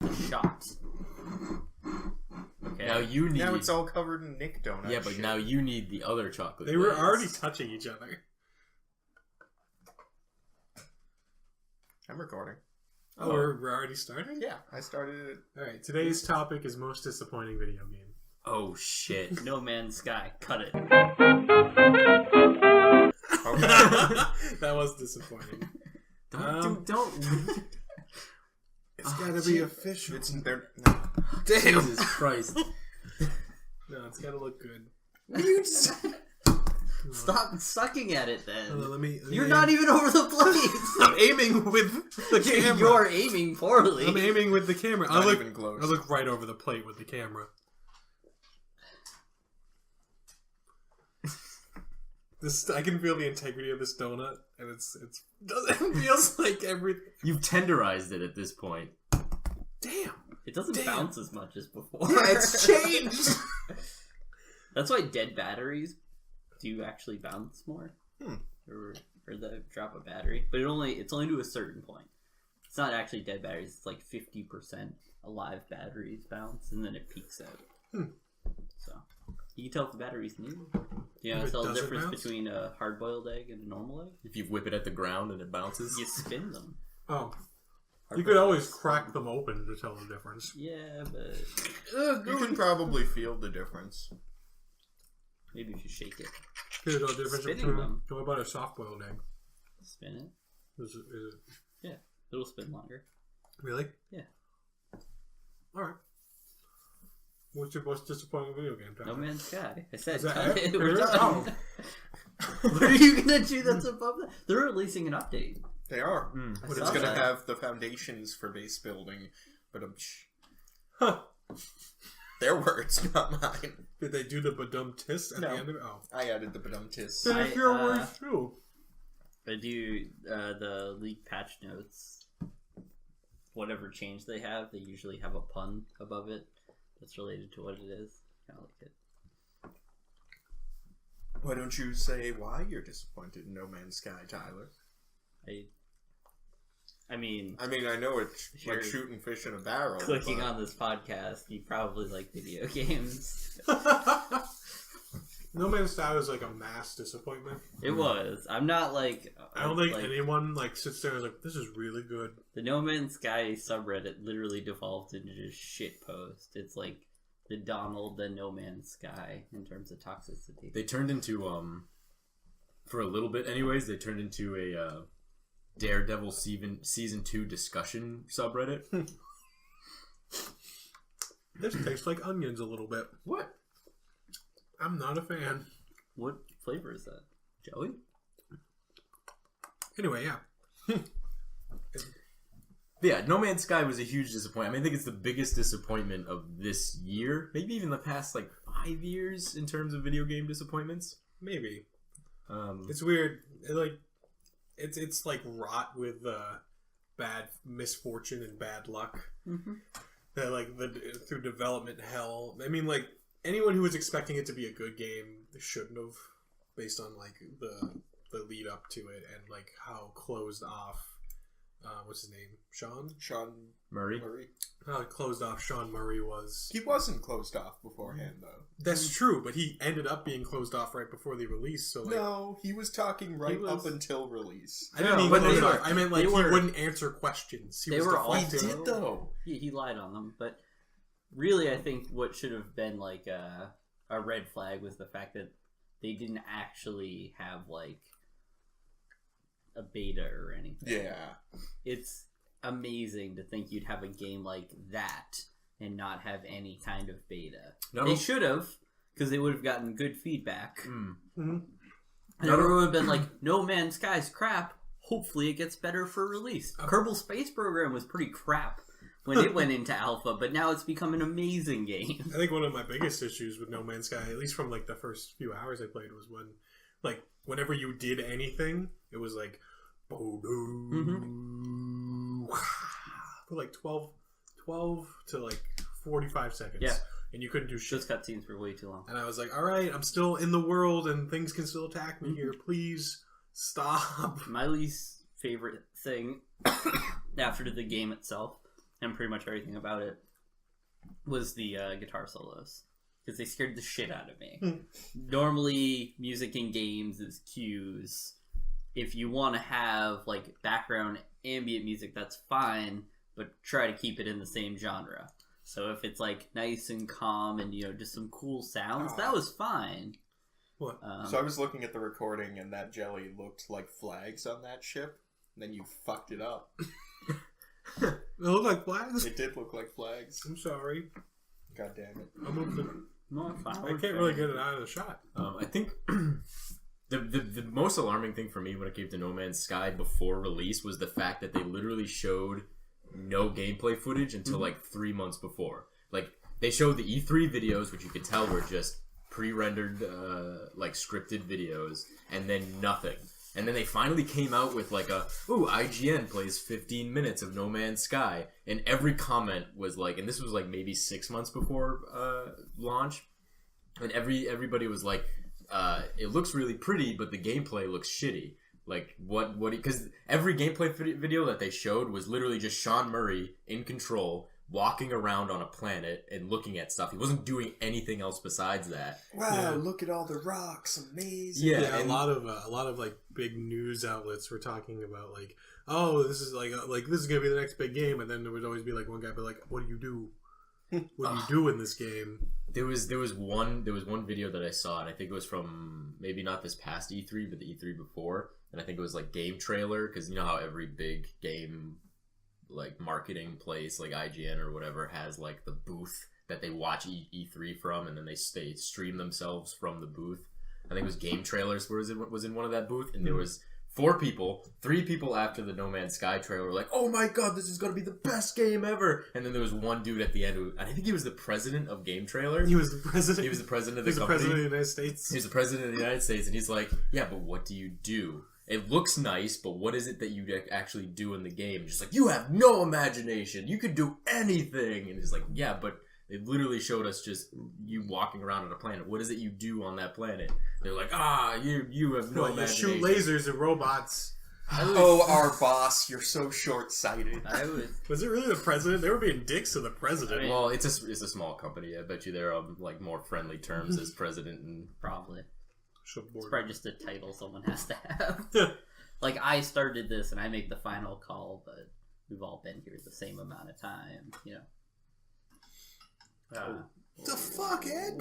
the shots. Okay. Now it's all covered in Nick Donut. Yeah, but shit. now you need the other chocolate. They were glaze. already touching each other. I'm recording. Oh, we're already starting? Yeah, I started it. Alright, today's topic is most disappointing video game. Oh shit! No Man's Sky. Cut it. Okay. That was disappointing. Don't. It's gotta be official. It's there. Jesus Christ! No, it's gotta look good. Stop sucking at it then. Let me You're not even over the plate. I'm aiming with the camera. You're aiming poorly. I'm aiming with the camera. Not even close. I look right over the plate with the camera. I can feel the integrity of this donut, and it feels like everything. You've tenderized it at this point. Damn. It doesn't bounce as much as before. Yeah, it's changed. That's why dead batteries do actually bounce more. Or the drop a battery. But it's only to a certain point. It's not actually dead batteries, it's like 50% alive batteries bounce, and then it peaks out. So you can tell if the battery's new. You know, tell the difference between a hard-boiled egg and a normal egg? If you whip it at the ground and it bounces, You spin them. Oh. You could always crack them open to tell the difference. Yeah, but You can probably feel the difference. maybe if you shake it. There's no difference Spinning between them. What about a soft-boiled egg? Spin it. Is it Yeah, it'll spin longer. really? Yeah. Alright. What's your most disappointing video game, Tyler? No Man's Sky. I said Is that cut it? it. We're done. Oh. What are you gonna do that's above that? They're releasing an update. They are. I But saw it's going to that. have the foundations for base building. But Huh. their words, not mine. Did they do the badum tis at No. the end of it? Oh. I added the badum tis. They're your words too. I do the leak patch notes. Whatever change they usually have a pun above it that's related to what it is. Kind of like it. Why don't you say why you're disappointed in No Man's Sky, Tyler? I mean, I know it's You're like shooting fish in a barrel. clicking but on this podcast, you probably like video games. No Man's Sky was like a mass disappointment. It was. I'm not like. I don't think anyone like sits there and is like, this is really good. The No Man's Sky subreddit literally devolved into just shit post. It's like the Donald, the No Man's Sky in terms of toxicity. they turned into for a little bit, anyways. They turned into a Daredevil season 2 discussion subreddit. This tastes like onions a little bit. What? I'm not a fan. What flavor is that? Jelly? Anyway, yeah. Yeah, No Man's Sky was a huge disappointment. I think it's the biggest disappointment of this year. Maybe even the past, 5 years in terms of video game disappointments. Maybe. It's weird. It's like rot with bad misfortune and bad luck. Mm-hmm. That through development hell. I mean, anyone who was expecting it to be a good game shouldn't have, based on the lead up to it and how closed off. What's his name? Sean Murray? How closed off Sean Murray was. He wasn't closed off beforehand, though. That's true, but he ended up being closed off right before the release. So No, he was talking up until release. I didn't mean but closed they off. were- I meant they he were- wouldn't answer questions. They were all- He did, though. He lied on them, but really, I think what should have been a red flag was the fact that they didn't actually have a beta or anything. Yeah. It's amazing to think you'd have a game like that and not have any kind of beta. No. They should have, because they would have gotten good feedback. Mm-hmm. And everyone would have been like, No Man's Sky's crap. Hopefully it gets better for release. Kerbal Space Program was pretty crap when it went into alpha, but now it's become an amazing game. I think one of my biggest issues with No Man's Sky, at least from the first few hours I played, was when whenever you did anything, it was like for 12 to 45 seconds. Yeah. And you couldn't do shit. Those cutscenes were way too long. And I was like, alright, I'm still in the world and things can still attack me here. Please stop. My least favorite thing after the game itself and pretty much everything about it was the guitar solos. Because they scared the shit out of me. Normally, music in games is cues. If you want to have like background ambient music, that's fine, but try to keep it in the same genre. So if it's like nice and calm and just some cool sounds, that was fine. What? So I was looking at the recording, and that jelly looked like flags on that ship. And then you fucked it up. It looked like flags? It did look like flags. I'm sorry. God damn it. I'm open. No, it's fine. I can't really get it out of the shot. I think the most alarming thing for me when it came to No Man's Sky before release was the fact that they literally showed no gameplay footage until like 3 months before. Like they showed the E3 videos, which you could tell were just pre-rendered, like scripted videos, and then nothing. And then they finally came out with like IGN plays 15 minutes of No Man's Sky. And every comment was like, and this was like maybe 6 months before launch. And everybody was like, it looks really pretty, but the gameplay looks shitty. Like, because every gameplay video that they showed was literally just Sean Murray in control, walking around on a planet and looking at stuff. He wasn't doing anything else besides that. Wow, look at all the rocks. Amazing. Yeah, a lot of like big news outlets were talking about like, oh, this is like this is gonna be the next big game, and then there would always be like one guy be like, what do you do? What do you do in this game? There was one video that I saw, and I think it was from maybe not this past E3, but the E3 before, and I think it was like game trailer, because you know how every big game like marketing place like IGN or whatever has like the booth that they watch E3 from, and then they stream themselves from the booth. I think it was Game Trailers was in one of that booth, and there was 3 people after the No Man's Sky trailer were like, oh my god, this is going to be the best game ever. And then there was one dude at the end who, I think he was the president of Game Trailer. He was the president. He was the president of the company. company. President of the United States. He was the president of the United States, and he's like, yeah, but what do you do? It looks nice, but what is it that you actually do in the game? Just like, you have no imagination. You could do anything. And he's like, yeah, but they literally showed us just you walking around on a planet. What is it you do on that planet? They're like, you have no imagination. You shoot lasers at robots. Oh, our boss, you're so short-sighted. Was it really the president? They were being dicks to the president. Well, it's a small company. I bet you they're on like more friendly terms as president and probably. It's probably just a title someone has to have. Like, I started this and I make the final call, but we've all been here the same amount of time, The fuck, Ed?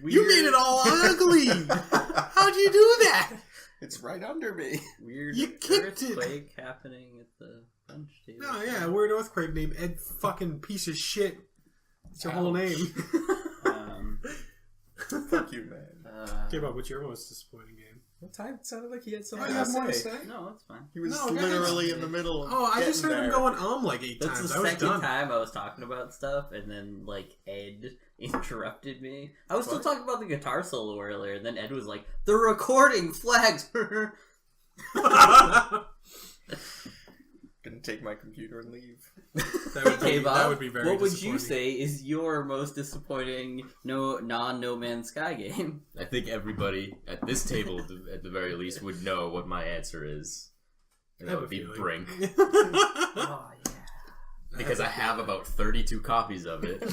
Weird. You made it all ugly! How'd you do that? It's right under me. Weird You kicked it. earthquake happening at the Brunch Table. No, yeah, weird earthquake named Ed fucking piece of shit. It's your whole name. Fuck you, man. Okay, Bob, what's your most disappointing game? What time? It sounded like he had Oh, something you have more to to say. say? No, it's fine. He was No, literally guys. in the middle of Oh, I just heard him getting going there. like 8 That's times. the I was second done. time I was talking about stuff, and then, like, Ed interrupted me. I was still talking about the guitar solo earlier, and then Ed was like, the recording flags! Gonna take my computer and leave. Okay, Bob, that would be very what would you disappointing. say is your most disappointing non-No Man's Sky game? I think everybody at this table, at the very least, would know what my answer is. And I that have would a be feeling. Brink. Oh, yeah. Because I have about 32 copies of it.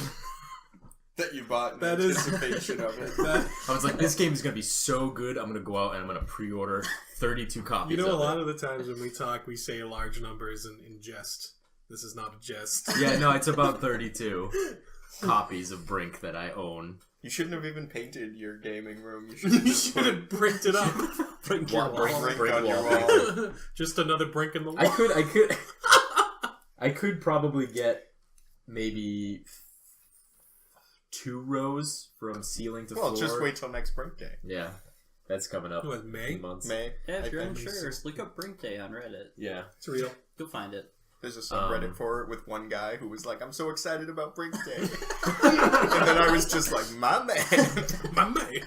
That you bought in That is- anticipation of it. I was like, this game is going to be so good, I'm going to go out and I'm going to pre-order 32 copies You know, a of lot it. of the times when we talk, we say large numbers in jest. This is not a jest. Yeah, no, it's about 32 copies of Brink that I own. You shouldn't have even painted your gaming room. You should You have just should have brinked it up. Brink Wa- your Brink- wall. Brink Brink on your wall. wall. Just another brink in the wall. I could probably get maybe 2 rows from ceiling to Well, floor. just wait till next Brink Day. Yeah, that's coming up. What, May? in months. May. Yeah, if you're I unsure, think look up Brink Day on Reddit. Yeah. It's real. You'll find it. There's a subreddit for it with one guy who was like, I'm so excited about Brink Day. And then I was just like, my man. My man.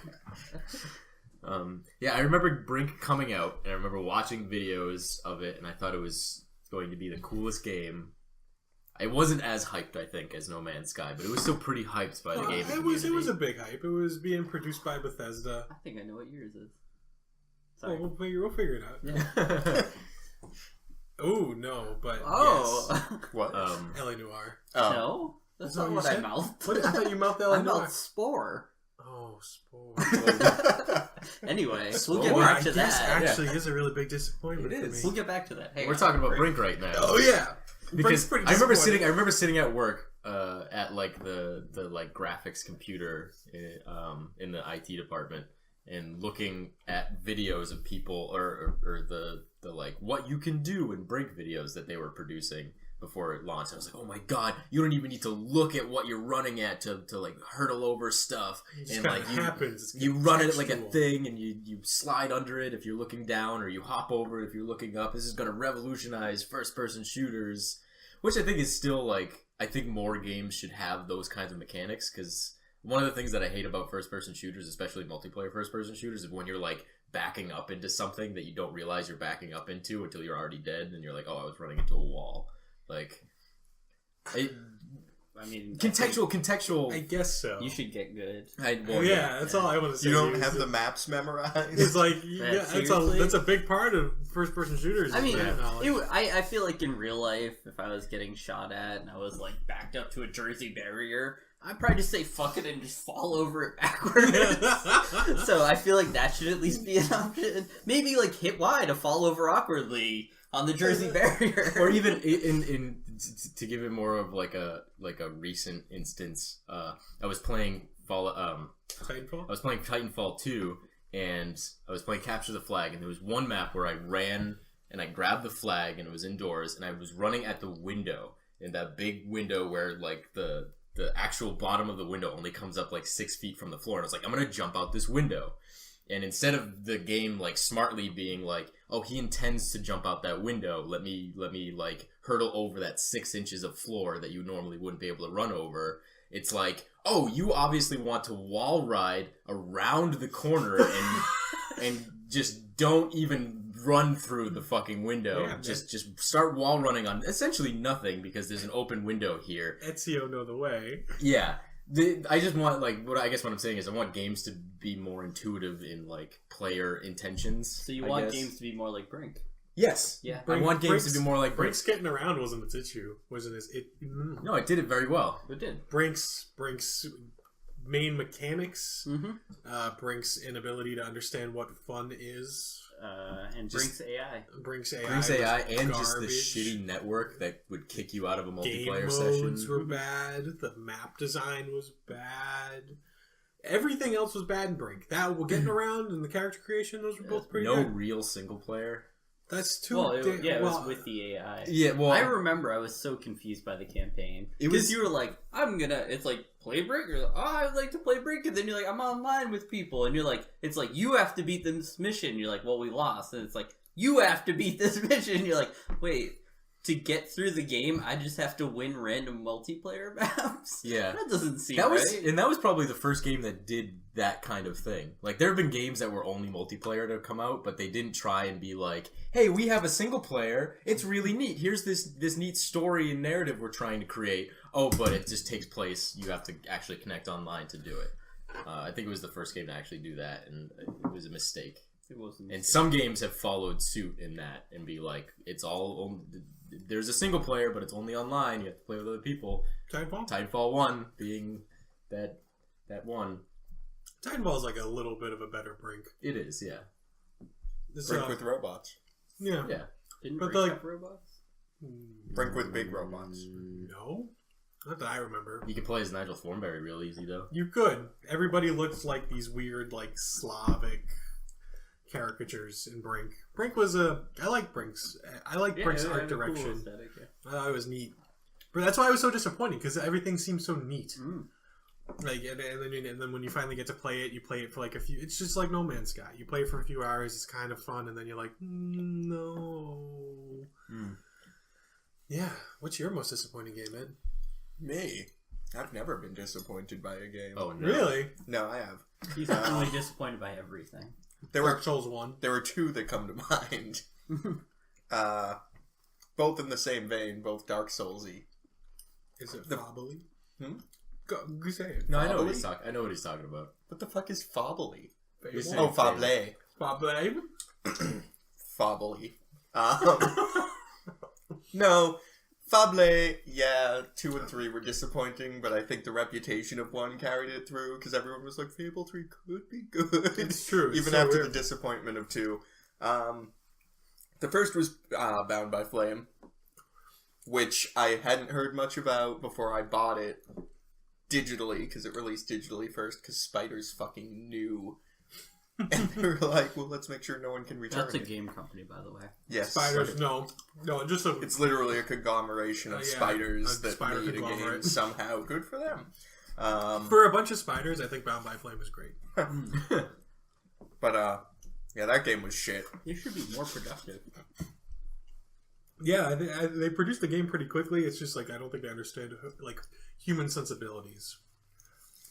Yeah, I remember Brink coming out, and I remember watching videos of it, and I thought it was going to be the coolest game. It wasn't as hyped, I think, as No Man's Sky, but it was still pretty hyped by the gaming It was community. a big hype. It was being produced by Bethesda. I think I know what yours is. Well, Sorry. we'll figure it out. Yeah. Oh no, but Oh. What? LA Noire. Oh. No? That's Is that not what what you I said? mouthed. What, I thought you mouthed LA I Noire. mouthed Spore. Oh, Spore. Anyway, Spore, we'll get back I to guess, that. actually is a really big disappointment It for is. me. We'll get back to that. Hey, We're talking about Brink right now. Oh yeah, Because pretty I remember disappointing. sitting at work at like the like graphics computer in the IT department and looking at videos of people or the like what you can do in Brink videos that they were producing before it launched. I was like, oh my god, you don't even need to look at what you're running at to like hurdle over stuff. It just And kinda like you happens. It's you run it like a textual. thing and you slide under it if you're looking down, or you hop over it if you're looking up. This is going to revolutionize first person shooters, which I think is still like, I think more games should have those kinds of mechanics, because one of the things that I hate about first person shooters, especially multiplayer first person shooters, is when you're like backing up into something that you don't realize you're backing up into until you're already dead and you're like, oh, I was running into a wall. Like, I mean, contextual. I guess so. you should get good. Oh yeah, that's all I want to say. You don't is have that the maps memorized? It's like yeah, seriously? that's a big part of first person shooters. I is mean, that knowledge. I feel like in real life, if I was getting shot at and I was like backed up to a Jersey barrier, I'd probably just say fuck it and just fall over it backwards. So I feel like that should at least be an option. Maybe like hit Y to fall over awkwardly on the Jersey barrier, Or even in to give it more of like a recent instance, I was playing Titanfall? I was playing Titanfall 2, and I was playing Capture the Flag, and there was one map where I ran and I grabbed the flag, and it was indoors, and I was running at the window, in that big window where like the actual bottom of the window only comes up like 6 feet from the floor, and I was like, I'm gonna jump out this window. And instead of the game like smartly being like, oh, he intends to jump out that window, let me like hurdle over that 6 inches of floor that you normally wouldn't be able to run over, it's like, oh, you obviously want to wall ride around the corner and just don't even run through the fucking window. Yeah, just start wall running on essentially nothing, because there's an open window here. Ezio know the way. Yeah. I just want, like, what I'm saying is I want games to be more intuitive in, like, player intentions. so you I want guess. games to be more like Brink. Yes. Yeah. I want games to be more like Brink. Brink's getting around wasn't its issue. Wasn't his it? No, it did it very well. It did. Brink's main mechanics. Mm-hmm. Brink's inability to understand what fun is. And Just- Brink's AI. Brink's AI. Brink's was AI and garbage. just the shitty network that would kick you out of a Game multiplayer modes session. were bad. The map design was bad. Everything else was bad in Brink. That well, getting around and the character creation, those were both pretty No good. real single player. That's too. Well, it well, was with the AI. Yeah, well, I remember I was so confused by the campaign. It Because was- you were like, it's like, play Brink? You're like, oh, I'd like to play Brink. And then you're like, I'm online with people. And you're like, it's like, you have to beat this mission. You're like, well, we lost. And it's like, you have to beat this mission. You're like, wait, to get through the game, I just have to win random multiplayer maps? Yeah. That doesn't seem that was right. and that was probably the first game that did that kind of thing. Like, there have been games that were only multiplayer to come out, but they didn't try and be like, hey, we have a single player, it's really neat, here's this neat story and narrative we're trying to create. Oh, but it just takes place, you have to actually connect online to do it. I think it was the first game to actually do that, and it was a mistake. It wasn't. And some games have followed suit in that and be like, it's all there's a single player, but it's only online, you have to play with other people. Titanfall 1 being that one. Titanfall is like a little bit of a better Brink. It is, yeah. Brink with robots. Yeah. Yeah. Didn't but Brink like- have robots? Brink with big robots. No, not that I remember. You can play as Nigel Thornberry real easy, though. You could. Everybody looks like these weird, like Slavic caricatures in Brink. Brink was I like Brink's. I like Brink's art direction. Aesthetic, yeah. I thought it was neat. But that's why I was so disappointed, because everything seems so neat. Mm. Like, and then when you finally get to play it, you play it for like a few. It's just like No Man's Sky. You play it for a few hours. It's kind of fun, and then you're like, no. Yeah. What's your most disappointing game, Ed? Me? I've never been disappointed by a game. Oh, no. Really? No, I have. He's really disappointed by everything. There Dark were Souls 1. there were two that come to mind. Both in the same vein, both Dark Soulsy. Is it The- Fobbly? Hmm? Go say it. No, I know what Fobbly? he's talking. I know what he's talking about. What the fuck is Fobbly? You're saying Oh, Fable. Fobbly. Fobbly. No. Fable, yeah, 2 and 3 were disappointing, but I think the reputation of 1 carried it through, because everyone was like, Fable 3 could be good. It's true. Even after the disappointment of 2. The first was Bound by Flame, which I hadn't heard much about before I bought it digitally, because it released digitally first, because Spiders fucking knew. And they were like, well, let's make sure no one can return That's a it. game company, by the way. Yes. Spiders, no, just a. It's literally a conglomeration of spiders that spider made a game somehow. Good for them. For a bunch of spiders, I think Bound by Flame is great. But, yeah, that game was shit. They should be more productive. Yeah, they produced the game pretty quickly. It's just like I don't think they understood like human sensibilities.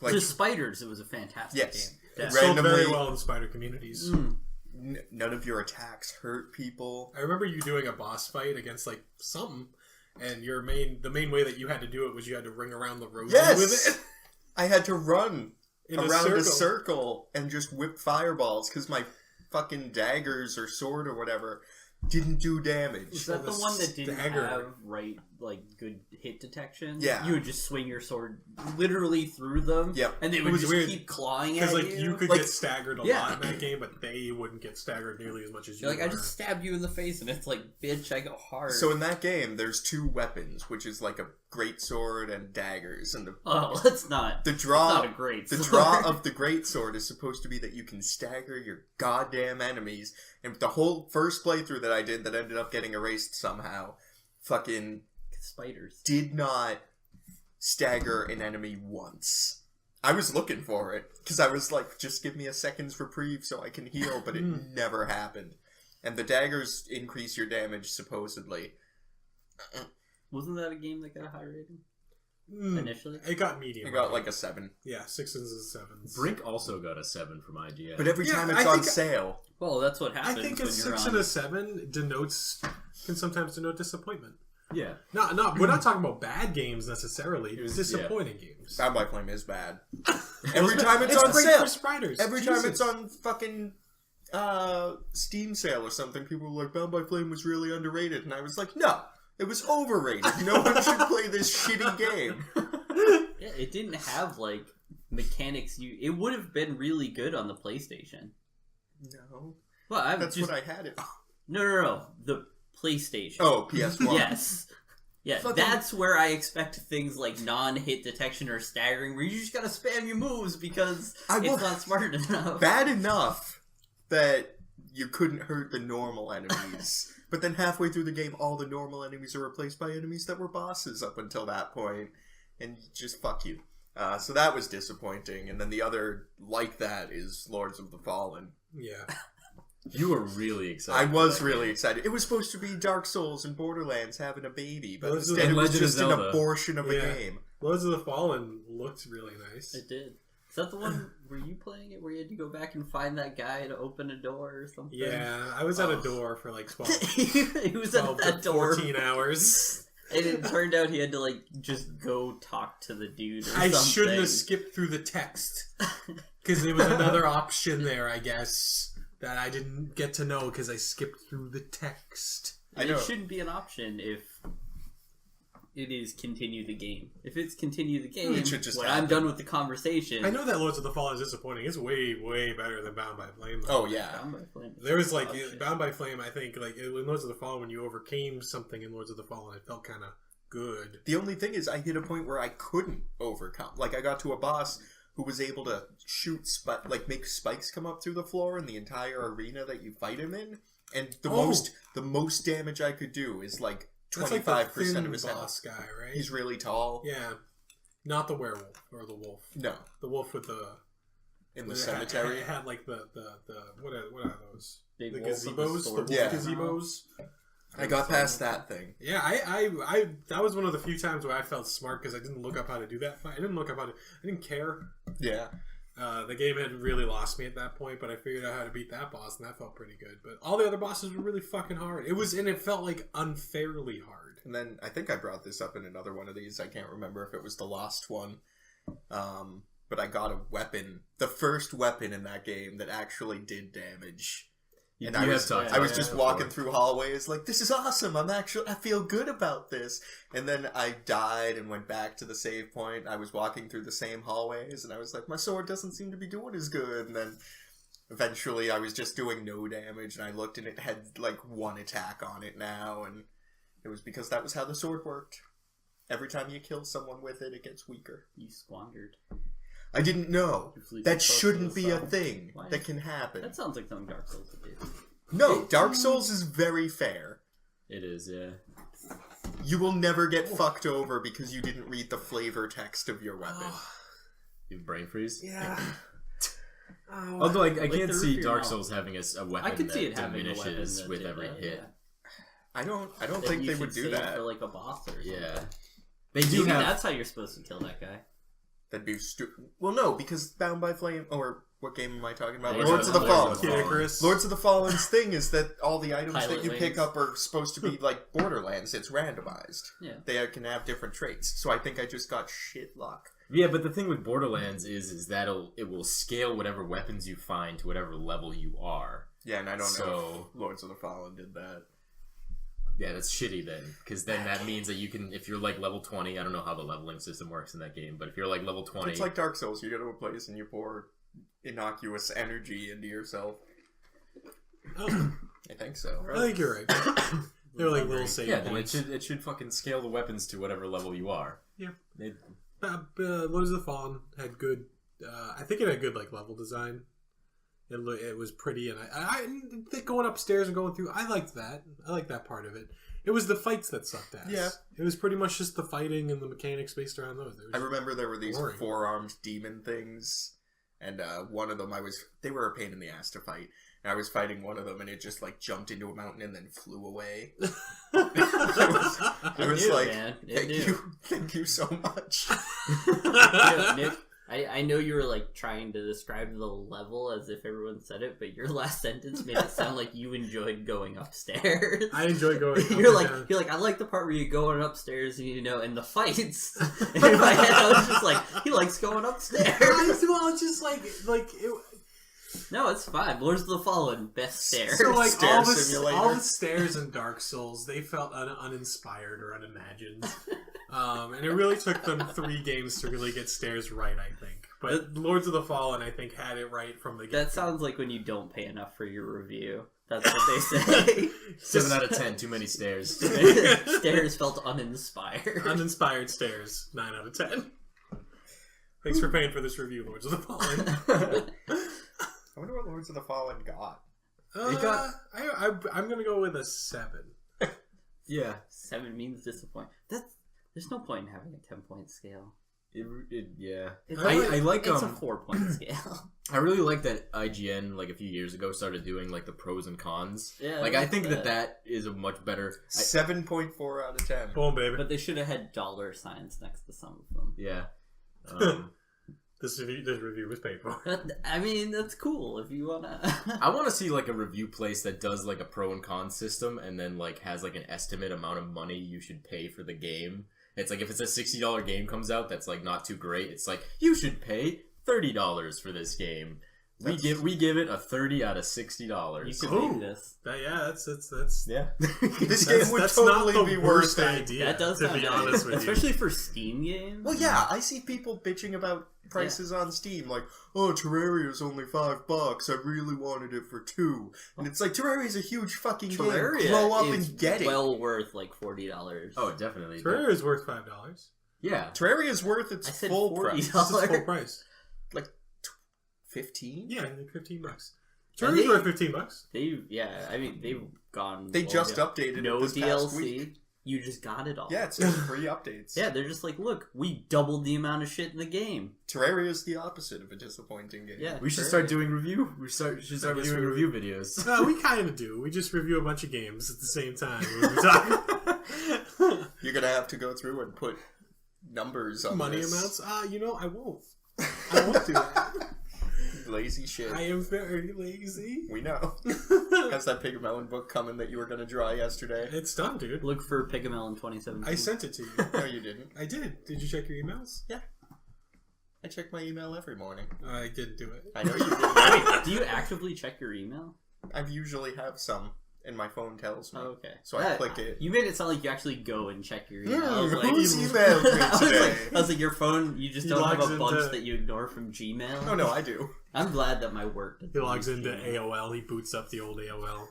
Like, To spiders, it was a fantastic yes. game. It Yeah. sold very Randomly- well in spider communities. none of your attacks hurt people. I remember you doing a boss fight against like something, and the main way that you had to do it was you had to ring around the roses with it. I had to run In around a circle and just whip fireballs because my fucking daggers or sword or whatever didn't do damage. Was that the one that didn't Stagger. have good hit detection? Yeah. You would just swing your sword literally through them. Yep. And they It would was just weird, keep clawing Because at like you. you could Like- get staggered a Yeah. lot in that game, but they wouldn't get staggered nearly as much as you. You're like, I were. just stabbed you in the face, and it's like, bitch, I go hard. So in that game, there's 2 weapons, which is like a great sword and daggers, and oh, let's not. the It's draw not a great the sword. draw of the great sword is supposed to be that you can stagger your goddamn enemies. And the whole first playthrough that I did that ended up getting erased somehow, fucking Spiders. did not stagger an enemy once. I was looking for it because I was like, just give me a second's reprieve so I can heal, but it never happened. And the daggers increase your damage supposedly. Wasn't that a game that got a high rating Mm. initially? It got medium. I got like a 7. yeah, 6s and 7s. Brink also got a 7 from IGN. But every Yeah, time I it's on think- sale. Well, that's what I happens think a when you're 6 on. and a 7 can sometimes denote disappointment. yeah. We're not talking about bad games necessarily. was- Disappointing games. Bound by Flame is bad. Every time it's on great sale. for spiders. Every time Jesus. it's on fucking Steam sale or something, people were like, Bound by Flame was really underrated. And I was like, no, it was overrated. No one should play this shitty game. Yeah, it didn't have mechanics. It would have been really good on the PlayStation. No. Well, I That's just what I had it on. no. The PlayStation. Oh, PS1. Yes. Yeah, Fucking- that's where I expect things like non-hit detection or staggering, where you just gotta spam your moves because it's not smart enough. Bad enough that you couldn't hurt the normal enemies. But then halfway through the game, all the normal enemies are replaced by enemies that were bosses up until that point. And just fuck you. So that was disappointing. And then the other like that is Lords of the Fallen. Yeah. You were really excited. I was for that really game. excited. It was supposed to be Dark Souls and Borderlands having a baby, but Those are instead the it was Legend of just an Zelda. abortion of a Yeah. game. Lords of the Fallen looked really nice. It did. Is that the one? Were you playing it where you had to go back and find that guy to open a door or something? Yeah, I was at a door for like 12, he was at 12 to that door, 14 hours. and it turned out he had to just go talk to the dude. Or I something. shouldn't have skipped through the text. Because there was another option there, I guess, that I didn't get to know because I skipped through the text. I And know. it shouldn't be an option if it is continue the game. If it's continue the game, It should just when happen. I'm done with the conversation, I know that Lords of the Fallen is disappointing. It's way, way better than Bound by Flame. Oh, yeah. Bound by Flame is There was like oh, shit. Bound by Flame. I think like in Lords of the Fallen, when you overcame something in Lords of the Fallen, it felt kind of good. The only thing is, I hit a point where I couldn't overcome. Like, I got to a boss who was able to shoot, make spikes come up through the floor in the entire arena that you fight him in. And the most damage I could do is like That's like 25% the thin of his boss health. guy, right? He's really tall. Yeah, not the werewolf or the wolf. No, The wolf with the in the it cemetery. It had like the what are those? Big The wolf with gazebos. The sword. wolf Yeah. gazebos. I got past that thing. Yeah, I that was one of the few times where I felt smart because I didn't look up how to do that fight. I didn't look up how to. I didn't care. Yeah. The game had really lost me at that point, but I figured out how to beat that boss, and that felt pretty good. But all the other bosses were really fucking hard. It felt like unfairly hard. And then I think I brought this up in another one of these. I can't remember if it was the last one. But I got a weapon. The first weapon in that game that actually did damage. And You I have was, talked I was about just that walking before. through hallways like, this is awesome. I feel good about this. And then I died and went back to the save point. I was walking through the same hallways and I was like, my sword doesn't seem to be doing as good. And then eventually I was just doing no damage and I looked and it had like one attack on it now. And it was because that was how the sword worked. Every time you kill someone with it, it gets weaker. You squandered. I didn't know. You flew That too close to shouldn't the be a sun. thing Why? that can happen. That sounds like something Dark Souls would do. No, Dark Souls is very fair. It is, yeah. You will never get fucked over because you didn't read the flavor text of your weapon. You have brain freeze? Yeah. Although I Like can't the roof see of your Dark mouth. Souls having a weapon I could that see it having a weapon diminishes that with did every that, hit. yeah. I don't That think you they would should do save that. for like a boss or something. Yeah. They do Maybe have... that's how you're supposed to kill that guy. That'd be stupid. Well, no, because Bound by Flame, or what game am I talking about? Lords Lords of the of Fallen. the Kid Icarus. Lords of the Fallen's thing is that all the items Pilot that you pick wings. up are supposed to be like Borderlands. It's randomized. Yeah. They can have different traits. So I think I just got shit luck. Yeah, but the thing with Borderlands is that it will scale whatever weapons you find to whatever level you are. Yeah, and I don't know So- if Lords of the Fallen did that. Yeah, that's shitty then, because then that means that you can, if you're like level 20, I don't know how the leveling system works in that game, but if you're like level 20, It's like Dark Souls. You go to a place and you pour innocuous energy into yourself. I think so. I think you're right. They're like little save yeah, then points. it should fucking scale the weapons to whatever level you are. Yeah. It, Lords of the Fallen had good. I think it had good like level design. It was pretty, and I think going upstairs and going through. I liked that. I liked that part of it. It was the fights that sucked ass. Yeah. It was pretty much just the fighting and the mechanics based around those. It was I remember there were these boring. four-armed demon things, and one of them they were a pain in the ass to fight. And I was fighting one of them, and it just like jumped into a mountain and then flew away. I was knew, like, man. It thank you so much. Nick, I know you were like trying to describe the level as if everyone said it, but your last sentence made it sound like you enjoyed going upstairs. I enjoy going. Up You're and like, down. I like the part where you go on upstairs and and the fights. And in my head, I was just like, he likes going upstairs. Well, it's just like it, No, it's fine. Lords of the Fallen, best stairs. so like Stair all simulator. the stairs in Dark Souls, they felt uninspired or unimagined, and it really took them 3 games to really get stairs right. I think, but Lords of the Fallen, I think, had it right from the get. That sounds like when you don't pay enough for your review. That's what they say. 7 out of 10, too many stairs. Stairs felt uninspired. Uninspired stairs, 9 out of 10. Thanks for paying for this review, Lords of the Fallen. I wonder what Lords of the Fallen got. It got- I'm gonna go with a 7. Yeah. 7 means disappoint. There's no point in having a 10-point scale. Yeah. It's I like it's a 4-point scale. I really like that IGN like a few years ago started doing like the pros and cons. Yeah, like I think that is a much better 7.4 out of 10. Boom, baby. But they should have had dollar signs next to some of them. yeah. This review was paid for. I mean, that's cool if you wanna. I want to see like a review place that does like a pro and con system and then like has like an estimate amount of money you should pay for the game. It's like if it's a $60 game comes out that's like not too great, it's like you should pay $30 for this game. We give it a 30 out of $60. You could Ooh. make this. That's Yeah. This game would that's totally not the be worst worth it. idea. That does to sound be nice. honest with Especially for Steam games. Well, yeah, I see people bitching about prices on Steam, like, oh, Terraria's only $5. I really wanted it for $2. And it's like, Terraria's a huge fucking Terraria game. Grow up is and get it. well worth like $40. Oh, definitely. you. Terraria is worth $5. Yeah. Terraria's worth its I said full $40. price. It's its full price. Like 15? Yeah, like $15. And Terraria's worth $15. I mean, they've gone. They just yeah. updated No it this past DLC. week. You just got it all. Yeah, it's just free updates. Yeah, they're just like, look, we doubled the amount of shit in the game. Terraria's the opposite of a disappointing game. Yeah, We should start doing review. We should start I guess doing we- review videos. We kind of do. We just review a bunch of games at the same time when we talk. You're gonna have to go through and put numbers on Money this. amounts? I won't. I won't do that. Lazy shit. I am very lazy. We know. Has that Pigmelon book coming that you were gonna draw yesterday? It's done, dude. Look for Pigmel in 2017. I sent it to you. No, you didn't. I did. Did you check your emails? I check my email every morning. I didn't do it. I know you did. Wait, do you actively check your email? I usually have some, and my phone tells me. Oh, okay. So I click it. You made it sound like you actually go and check your email. I was like, Who's emailed me today? I was like, your phone, you just He don't have logs a bunch into- that you ignore from Gmail? Oh, no, I do. I'm glad that my work... He logs into AOL. He boots up the old AOL.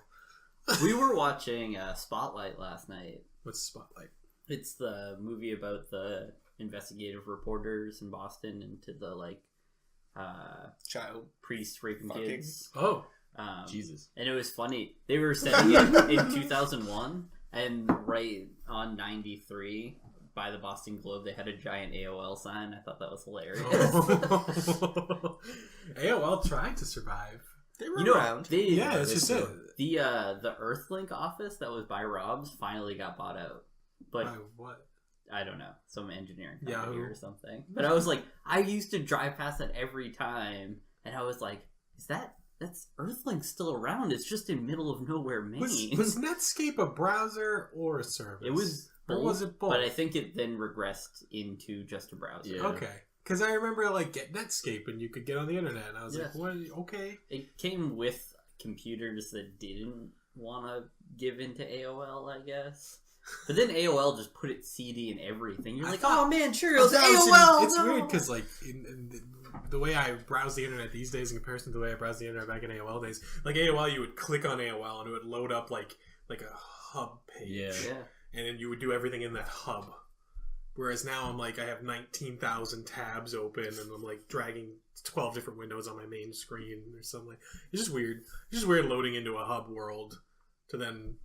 We were watching Spotlight last night. What's Spotlight? It's the movie about the investigative reporters in Boston into the, like, Child. priest raping Fucking. kids. Oh. Jesus. And it was funny. They were setting it in 2001, and right on 93 by the Boston Globe, they had a giant AOL sign. I thought that was hilarious. AOL tried to survive. They were You know, around. Yeah, that's just it. The Earthlink office that was by Rob's finally got bought out. But What? I don't know, some engineering company Yahoo. or something. But I was like, I used to drive past that every time, and I was like, that's Earthlink still around? It's just in middle of nowhere, Maine. Was Netscape a browser or a service? It was Or both, was it both? but I think it then regressed into just a browser. Yeah. Okay. Because I remember, like, get Netscape and you could get on the internet, and I was like, Yes. what? Okay. It came with computers that didn't want to give into AOL, I guess. But then AOL just put its CD in everything. You're I like, thought- oh man, sure, it was I was AOL! it's no! weird because, like, in the way I browse the internet these days in comparison to the way I browse the internet back in AOL days, like, AOL, you would click on AOL and it would load up, like a hub page. Yeah. And then you would do everything in that hub. Whereas now I'm like, I have 19,000 tabs open and I'm like dragging 12 different windows on my main screen or something. It's just weird. It's just weird loading into a hub world to then...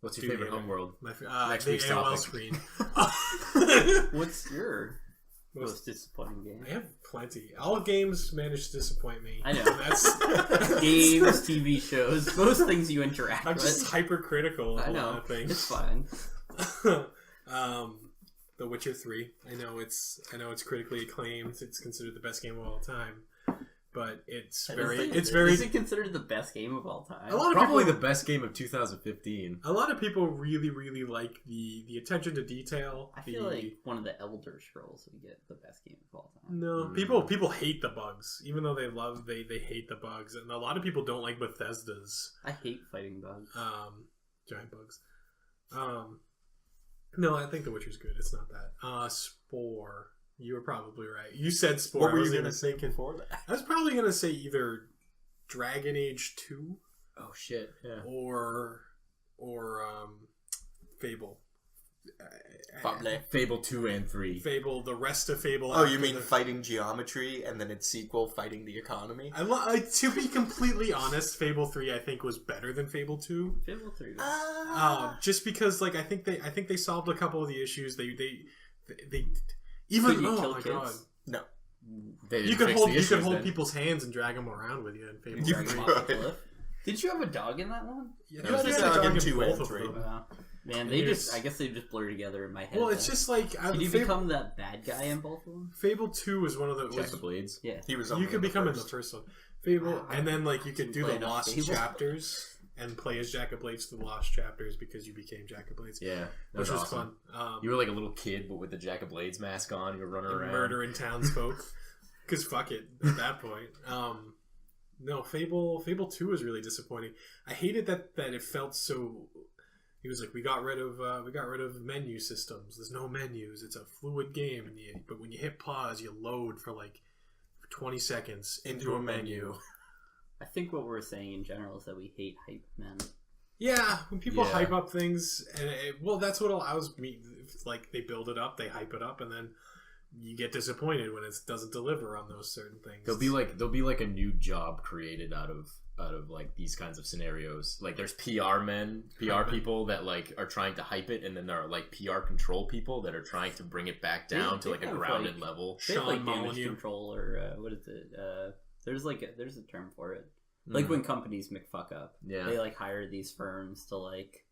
What's Do your favorite the- home world? Next The week's AOL topic. screen. What's your most disappointing game? I have plenty. All games manage to disappoint me. I know. That's Games, TV shows, most things you interact I'm with. just hypercritical of I a lot know. of things. It's fine. The Witcher 3. I know it's critically acclaimed. It's considered the best game of all time. But it's very Is it considered the best game of all time? a lot of Probably people, the best game of 2015. a lot of people really, really like the attention to detail. I feel like one of the Elder Scrolls would get the best game of all time. No, people hate the bugs, even though they hate the bugs, and a lot of people don't like Bethesda's I hate fighting bugs. giant bugs. No, I think The Witcher's good. It's not that. Spore. You were probably right. You said Spore. What were I was you gonna going to say before that? I was probably gonna say either Dragon Age 2 Oh shit! Yeah. or Fable. Fable 2 and 3. Fable. The rest of Fable. Oh, you after mean the- Fighting Geometry and then its sequel, Fighting the Economy? to be completely honest, Fable 3 I think was better than Fable 2. Fable 3. Just because, like, I think they solved a couple of the issues. They even Could you oh kill my kids? god, No. They you didn't could fix hold the you could issues hold then. people's hands and drag them around with you in Fable You 3. Drag 'em could. off the cliff. Did you have a dog in that one? Yeah, There was you a had dog in in 2 both and of 3. them. Wow. Man, And they there's- I guess they just blur together in my head. Well, it's though. just like Did you become that bad guy in both of them? Fable 2 is one of the Jack of Blades. Yeah. He was you only could in the become in the first. first one. Fable, Wow. and then like you could do Play the enough lost Fable. chapters and play as Jack of Blades to the lost chapters because you became Jack of Blades, Yeah, that which was awesome. fun. You were like a little kid, but with the Jack of Blades mask on. You were running around. Murdering townsfolk. Because fuck it, at that point. No, Fable 2 was really disappointing. I hated that it felt so. He was like, we got rid of menu systems. There's no menus. It's a fluid game, but when you hit pause, you load for like 20 seconds into a menu. I think what we're saying in general is that we hate hype men. Yeah, when people Yeah. hype up things, and that's what allows me. Like they build it up, they hype it up, and then you get disappointed when it doesn't deliver on those certain things. There'll be like a new job created out of like these kinds of scenarios. Like there's PR people that like are trying to hype it, and then there are like PR control people that are trying to bring it back down to They like a kind of, grounded like- level. They have, like Sean damage Molyneux. control or what is it? There's a term for it. Like when companies make fuck up. Yeah. They like hire these firms to like.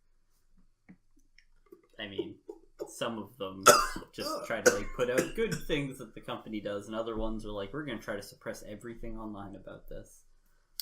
I mean, some of them just try to like put out good things that the company does, and other ones are like, we're going to try to suppress everything online about this.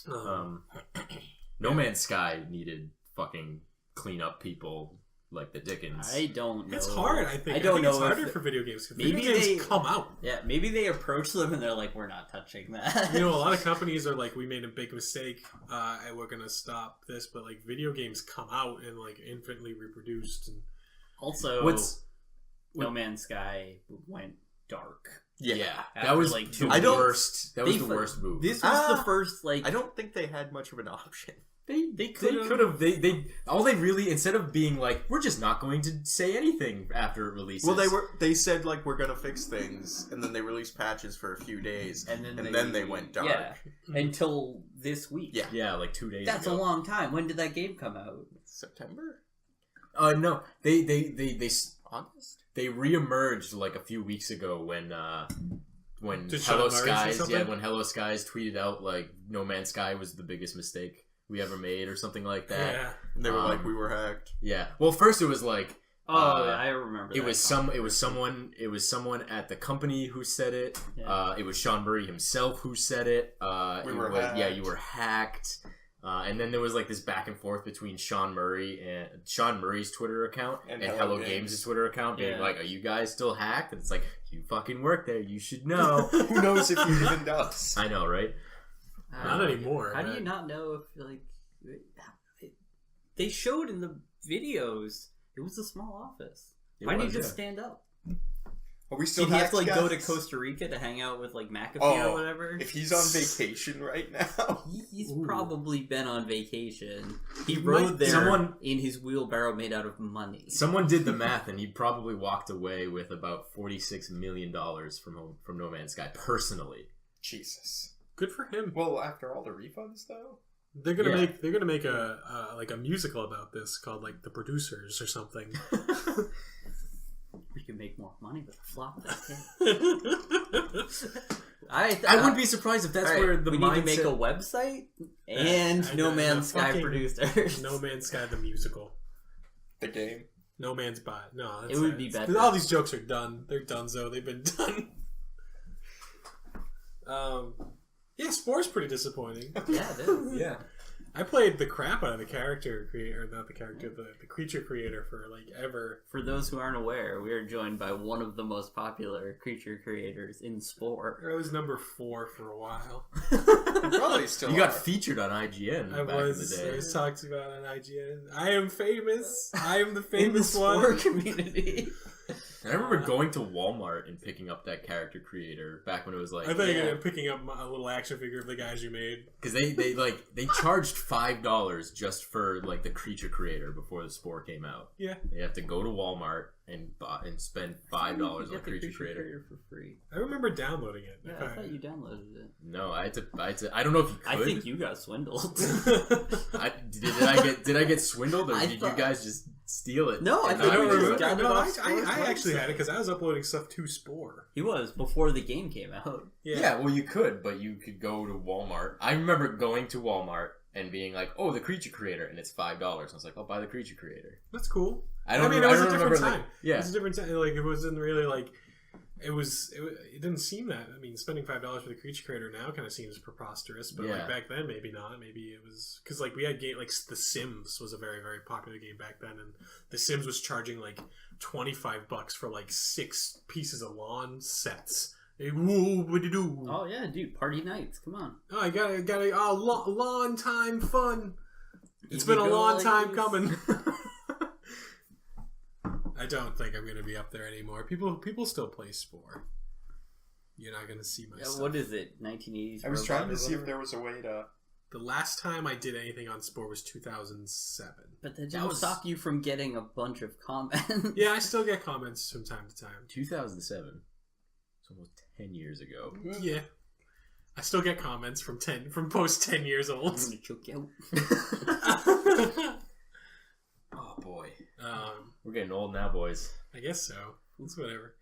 No Man's Sky needed fucking cleanup people like the Dickens. I don't know. It's hard. I think. I don't know It's harder if for video games. maybe Video games they come out. Yeah, maybe they approach them and they're like, "We're not touching that." You know, a lot of companies are like, "We made a big mistake, and we're gonna stop this." But like, video games come out and like infinitely reproduced. And Also, No Man's Sky went dark. Yeah. that was like the 2 weeks. worst. That was the worst move. This was the first like I don't think they had much of an option. they could Could have. They all they really, instead of being like, we're just not going to say anything after it releases. Well, they said like we're gonna fix things, and then they released patches for a few days, and then they went dark. Yeah, until this week. Yeah. like 2 days. That's ago. a long time. When did that game come out? September, No, they August. They reemerged like a few weeks ago when Did Hello Sean Murray say Skies, something? when Hello Skies tweeted out like No Man's Sky was the biggest mistake we ever made or something like that. yeah, And they were like, we were hacked. Yeah. Well, first it was like I remember. it was someone at the company who said it. Yeah. It was Sean Murray himself who said it. We were yeah, hacked. you were hacked. And then there was like this back and forth between Sean Murray's Twitter account and Hello Games' Twitter account being Yeah. like, "Are you guys still hacked?" And it's like, you fucking work there, you should know. Who knows if he even does? I know, right? not anymore. How do but- you not know if like they showed in the videos? It was a small office. Why didn't you just stand up? Are we still Did he have hacked, to like go to guys? Costa Rica to hang out with like McAfee Oh, or whatever? If he's on vacation right now, He's Ooh. probably been on vacation. He Might- rode there someone- in his wheelbarrow made out of money. Someone did the math, and he probably walked away with about $46 million from No Man's Sky personally. Jesus. Good for him. Well, after all the refunds, though. They're gonna Yeah. make a like a musical about this called like The Producers or something. We can make more money with a flop that can. I wouldn't be surprised if that's All right, where the we mindset... need to make a website and I No know, Man's Sky fucking producers. No Man's Sky the musical. The game. No Man's By. No, that's It would be better. All these jokes are done. They're donezo. They've been done. Yeah, Spore's pretty disappointing. Yeah, it is. Yeah. I played the crap out of the character creator, not the character, the creature creator for like ever. For those who aren't aware, we are joined by one of the most popular creature creators in Spore. I was number 4 for a while. Probably still You got are. featured on IGN I back was in the I day. was talked about on IGN. I am famous. I am the In the famous Spore one. community. I remember going to Walmart and picking up that character creator back when it was like... I thought you Yeah. were picking up a little action figure of the guys you made. Because they charged $5 just for like the creature creator before the Spore came out. Yeah. You have to go to Walmart and spend $5 on You get the creature creator. for free. I remember downloading it. Yeah, I thought you downloaded it. No, I had to. I don't know if you could. I think you got swindled. Did I get swindled, or I did thought- you guys just steal it? No, I And think I don't we just remember. got it No, off I Spore's actually had it website. because I was uploading stuff to Spore. He was before the game came out. Yeah, well, you could, but you could go to Walmart. I remember going to Walmart and being like, "Oh, the creature creator," and it's $5. I was like, "I'll buy the creature creator." That's cool. I don't. mean, I it was don't a remember, different like- time. yeah, It was a different time. Like, it wasn't really like... It didn't seem that. I mean, spending $5 for the creature creator now kind of seems preposterous, but Yeah. like back then, maybe not. Maybe it was because like we had game like The Sims was a very very popular game back then, and The Sims was charging like $25 for like 6 pieces of lawn sets. Hey, whoa, what do you do? Oh yeah, dude, party nights. Come on. Oh, I got lawn time fun. It's Easy been a go long like time this. coming. I don't think I'm gonna be up there anymore. People still play Spore. You're not gonna see my Yeah, stuff. what is it? 1980s. I was robot trying or to see if whatever? there was a way to. The last time I did anything on Spore was 2007. But that That didn't was- stop you from getting a bunch of comments. Yeah, I still get comments from time to time. 2007. It's almost 10 years ago. Yeah, I still get comments from post 10 years I'm old. gonna choke you Oh boy, um, we're getting old now, boys. I guess so. It's whatever.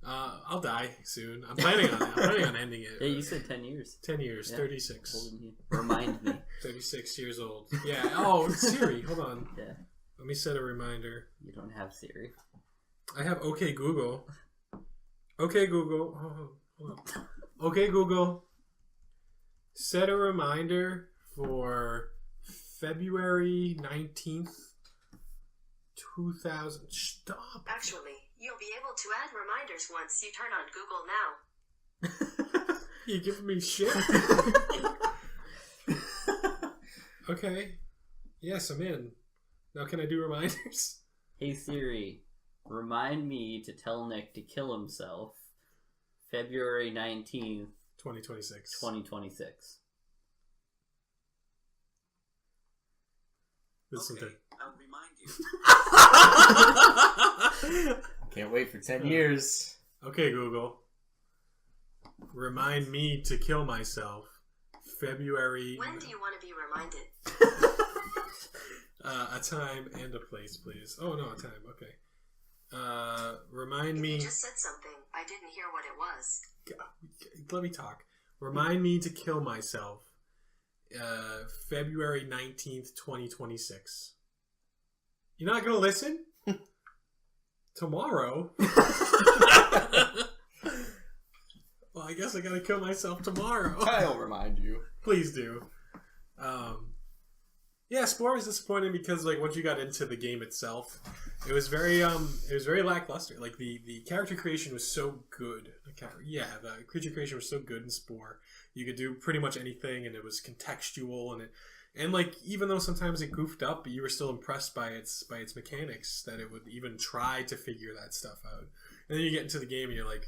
I'll die soon. I'm planning on it. I'm planning on ending it. out. Yeah, you said 10 years. 10 years, Yeah. 36. Holding you. Remind me. 36 years old. Yeah. Oh, Siri. Hold on. Yeah, Let me set a reminder. you don't have Siri. I have OK Google. OK Google. Oh, hold on. OK Google. Set a reminder for February 19th 2000. Stop. Actually, you'll be able to add reminders once you turn on Google Now. You giving me shit? Okay. Yes, I'm in. Now can I do reminders? Hey Siri, remind me to tell Nick to kill himself February 19th, 2026. 2026. Listen Okay, I'll remind you. Can't wait for 10 years. Okay, Google. Remind me to kill myself February... When do you want to be reminded? a time and a place, please. Oh, no, a time. Okay. Remind If me... you just said something, I didn't hear what it was. Let me talk. Remind me to kill myself February 19th, 2026. You're not going to listen? Tomorrow? Well, I guess I gotta kill myself tomorrow. I'll remind you. Please do. Yeah, Spore was disappointing because like once you got into the game itself, it was very lackluster. Like the character creation was so good. The creature creation was so good in Spore. You could do pretty much anything, and it was contextual, and like even though sometimes it goofed up, you were still impressed by its mechanics that it would even try to figure that stuff out. And then you get into the game and you're like,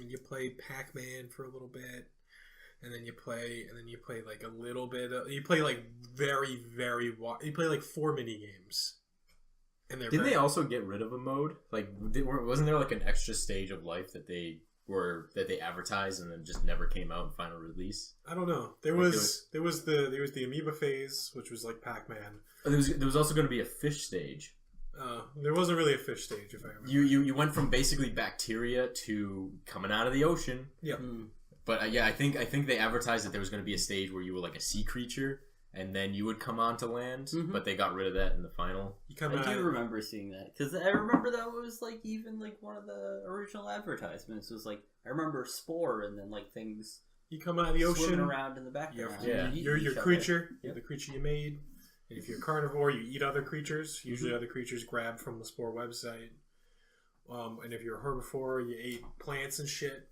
you play Pac-Man for a little bit, and then you play like a little bit. You play like you play like 4 mini games. And Didn't they also get rid of a mode? Like, wasn't there like an extra stage of life that they advertised and then just never came out in final release? I don't know. There was the amoeba phase, which was like Pac-Man. There was also going to be a fish stage. There wasn't really a fish stage, if I remember. You went from basically bacteria to coming out of the ocean. Yeah. But yeah, I think they advertised that there was going to be a stage where you were like a sea creature, and then you would come onto land. Mm-hmm. But they got rid of that in the final. I do remember seeing that because I remember that was like even like one of the original advertisements was like I remember Spore and then like things. You come out of the ocean, swimming around in the background. You're your creature. Yep. You're the creature you made. And if you're a carnivore, you eat other creatures. Usually, other creatures grabbed from the Spore website. And if you're a herbivore, you ate plants and shit.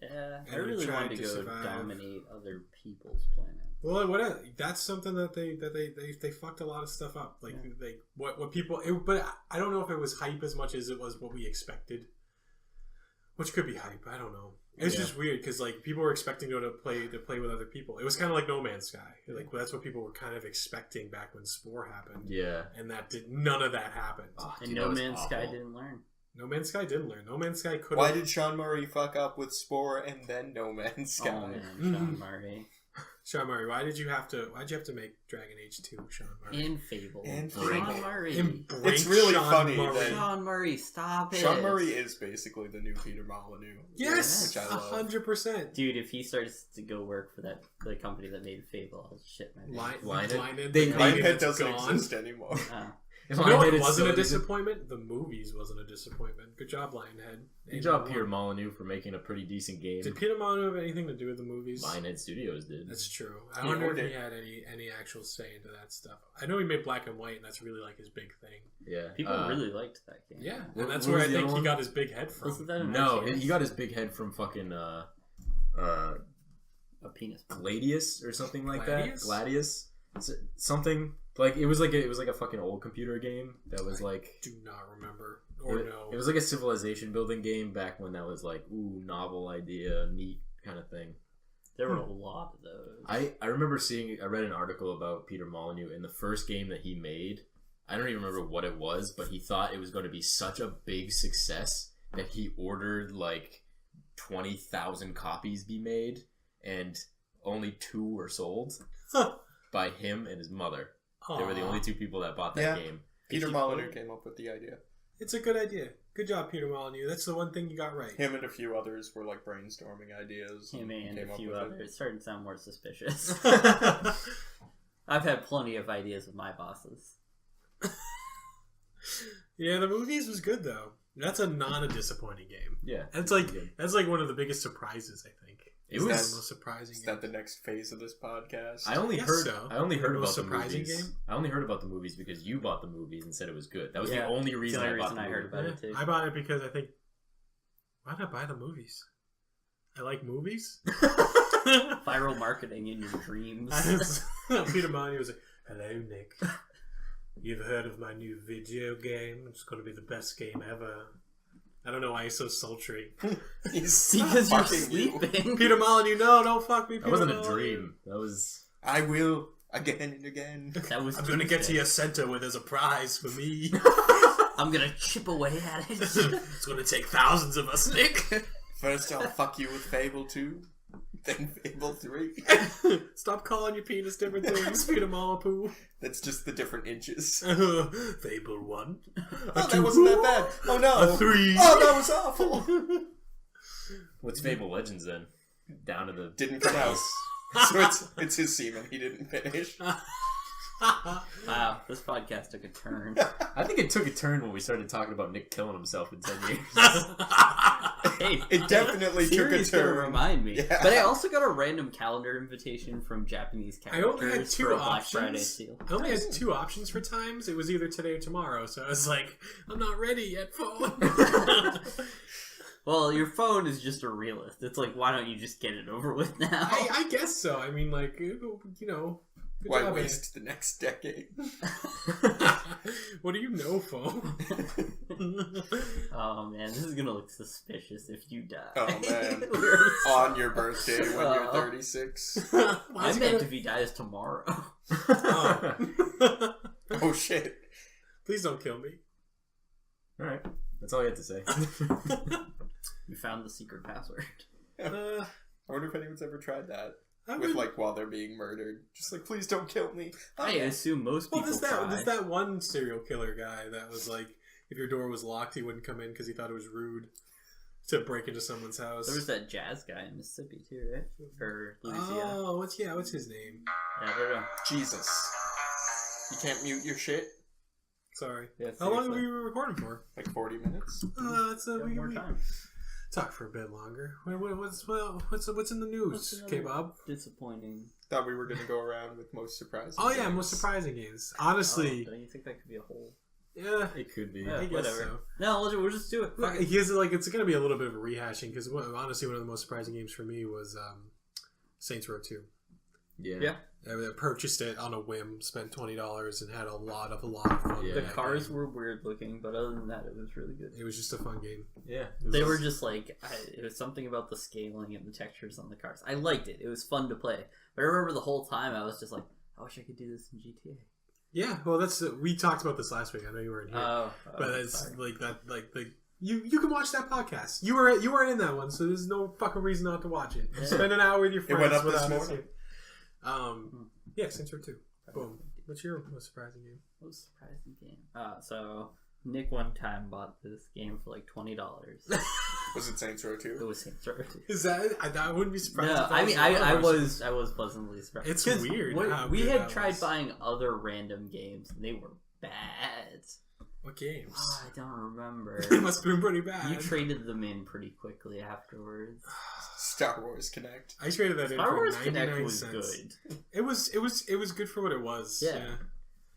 Yeah, I And really you wanted to tried to go survive. dominate other people's planet. Well, that's something that they fucked a lot of stuff up. Like what people. But I don't know if it was hype as much as it was what we expected. Which could be hype. I don't know. It's just weird because like people were expecting to play with other people. It was kind of like No Man's Sky. Like that's what people were kind of expecting back when Spore happened. Yeah. And none of that happened. Oh, And dude, No that was Man's awful. Sky didn't learn. No Man's Sky didn't learn. No Man's Sky could. Why did Sean Murray fuck up with Spore and then No Man's Sky? Oh man, Sean Murray. Sean Murray, why'd you have to make Dragon Age 2, Sean Murray? In Fable. And Sean Fable. Murray. It's really Sean funny Murray. that- Sean Murray, stop it. Sean Murray is basically the new Peter Molyneux. Yes, which I love. 100%. Dude, if he starts to go work for the company that made Fable, I'll shit my pants. Lionhead? They Lionhead doesn't exist anymore. Oh. You know what Lionhead is wasn't so a disappointment? The movies wasn't a disappointment. Good job, Lionhead. Good job, Peter Molyneux, for making a pretty decent game. Did Peter Molyneux have anything to do with the movies? Lionhead Studios did. That's true. I He wonder owned if it. he had any actual say into that stuff. I know he made Black and White, and that's really like his big thing. Yeah. People really liked that game. Yeah, What- and that's what where was I the think other he one? got his big head from. Wasn't that an No, RTS? he got his big head from fucking a penis. Gladius or something like Gladius? that. Gladius, something like it was like a fucking old computer game that was like. Do not remember or know. It was like a civilization building game back when that was like novel idea, neat kind of thing. There were a lot of those. I remember I read an article about Peter Molyneux in the first game that he made. I don't even remember what it was, but he thought it was going to be such a big success that he ordered like 20,000 copies be made, and only 2 were sold by him and his mother. They were the only 2 people that bought that game. Peter Molyneux came up with the idea. It's a good idea. Good job, Peter Molyneux. That's the one thing you got right. Him and a few others were like brainstorming ideas. Him and came a up few with it. others. It's starting to sound more suspicious. I've had plenty of ideas with my bosses. Yeah, the movies was good though. That's not a disappointing game. Yeah, That's like one of the biggest surprises, I think. It Is was. that- the most surprising Is game. that the next phase of this podcast? I only guess heard. so. I only heard The about most the surprising movies. game? I only heard about the movies because you bought the movies and said it was good. That was the Yeah, only it's reason the only I bought reason the I movie. heard about it too. I bought it because I think, why did I buy the movies? I like movies. Viral marketing in your dreams. Peter Money was like, "Hello, Nick. You've heard of my new video game? It's going to be the best game ever." I don't know why he's so sultry. He's Because you're fucking you. sleeping. Peter Molyneux, no, don't fuck me, Peter That wasn't a Molyneux. dream. That was. I will again and again. That was I'm going to get to Tuesday. your center where there's a prize for me. I'm gonna chip away at it. It's going to take thousands of us, Nick. First, I'll fuck you with Fable 2, then Fable 3. Stop calling your penis different things, Peter Molyneux. That's just the different inches. Fable 1. Oh, that wasn't that bad. Oh no. A 3. Oh, that was awful. What's Fable Legends then? Down to the. Didn't come out. So it's his semen. He didn't finish. Wow, this podcast took a turn. I think it took a turn when we started talking about Nick killing himself in 10 years. Hey, It definitely took a Siri's gonna turn. remind me. Yeah. But I also got a random calendar invitation from Japanese I characters only had two for a Black Friday options. sale. I only had 2 options for times. It was either today or tomorrow. So I was like, I'm not ready yet, phone. Well, your phone is just a realist. It's like, why don't you just get it over with now? I guess so. I mean, like, you know. Good Why job, waste the next decade? Andy. What do you know, phone? Oh man, this is gonna look suspicious if you die. Oh man. We're- On your birthday when you're Oh. 36. Why I is he meant gonna- if he dies tomorrow. Oh. Oh shit. Please don't kill me. Alright. That's all you had to say. We found the secret password. Uh, I wonder if anyone's ever tried that. I With would- like while they're being murdered. Just like, please don't kill me. I assume most people try. there's that one serial killer guy that was like, if your door was locked, he wouldn't come in because he thought it was rude to break into someone's house. There was that jazz guy in Mississippi too, right? Or Louisiana. Oh, what's his name? Yeah, I don't know. Jesus. You can't mute your shit? Sorry. Yeah, How long have seriously. we been recording for? Like 40 minutes? That's Got we more can time. talk for a bit longer. What's in the news, What's in the- K-Bob? Disappointing. Thought we were going to go around with most surprising. Oh yeah, games. most surprising games. Honestly, Oh, don't you think that could be a whole? yeah. It could be. Yeah, I guess whatever. so. No, we'll just do it. Fuck it. Here's like it's gonna be a little bit of a rehashing because honestly, one of the most surprising games for me was Saints Row 2. Yeah. I purchased it on a whim, spent $20, and had a lot of fun. Yeah. The with that cars game. were weird looking, but other than that, it was really good. It was just a fun game. Yeah. They were just like, it was something about the scaling and the textures on the cars. I liked it. It was fun to play. But I remember the whole time I was just like, I wish I could do this in GTA. Yeah, well, that's we talked about this last week. I know you weren't here, but it's sorry. like that. Like the you can watch that podcast. You weren't in that one, so there's no fucking reason not to watch it. Yeah. Spend an hour with your friends. went up this without morning. us. Yeah, Saints Row 2. Boom. What's your most surprising game? Most surprising game. So Nick one time bought this game for like $20. Was it Saints Row It 2? was Saints Row 2. Is that I wouldn't be surprised. No, if that I was mean $1. I was pleasantly surprised. It's 'Cause weird when how we good had that tried was. buying other random games and they were bad. What games? Oh, I don't remember. It must have been pretty bad. You traded them in pretty quickly afterwards. Star Wars Connect. I traded that in Star for Wars 99 Connect was cents. good. It was good for what it was. Yeah. Yeah.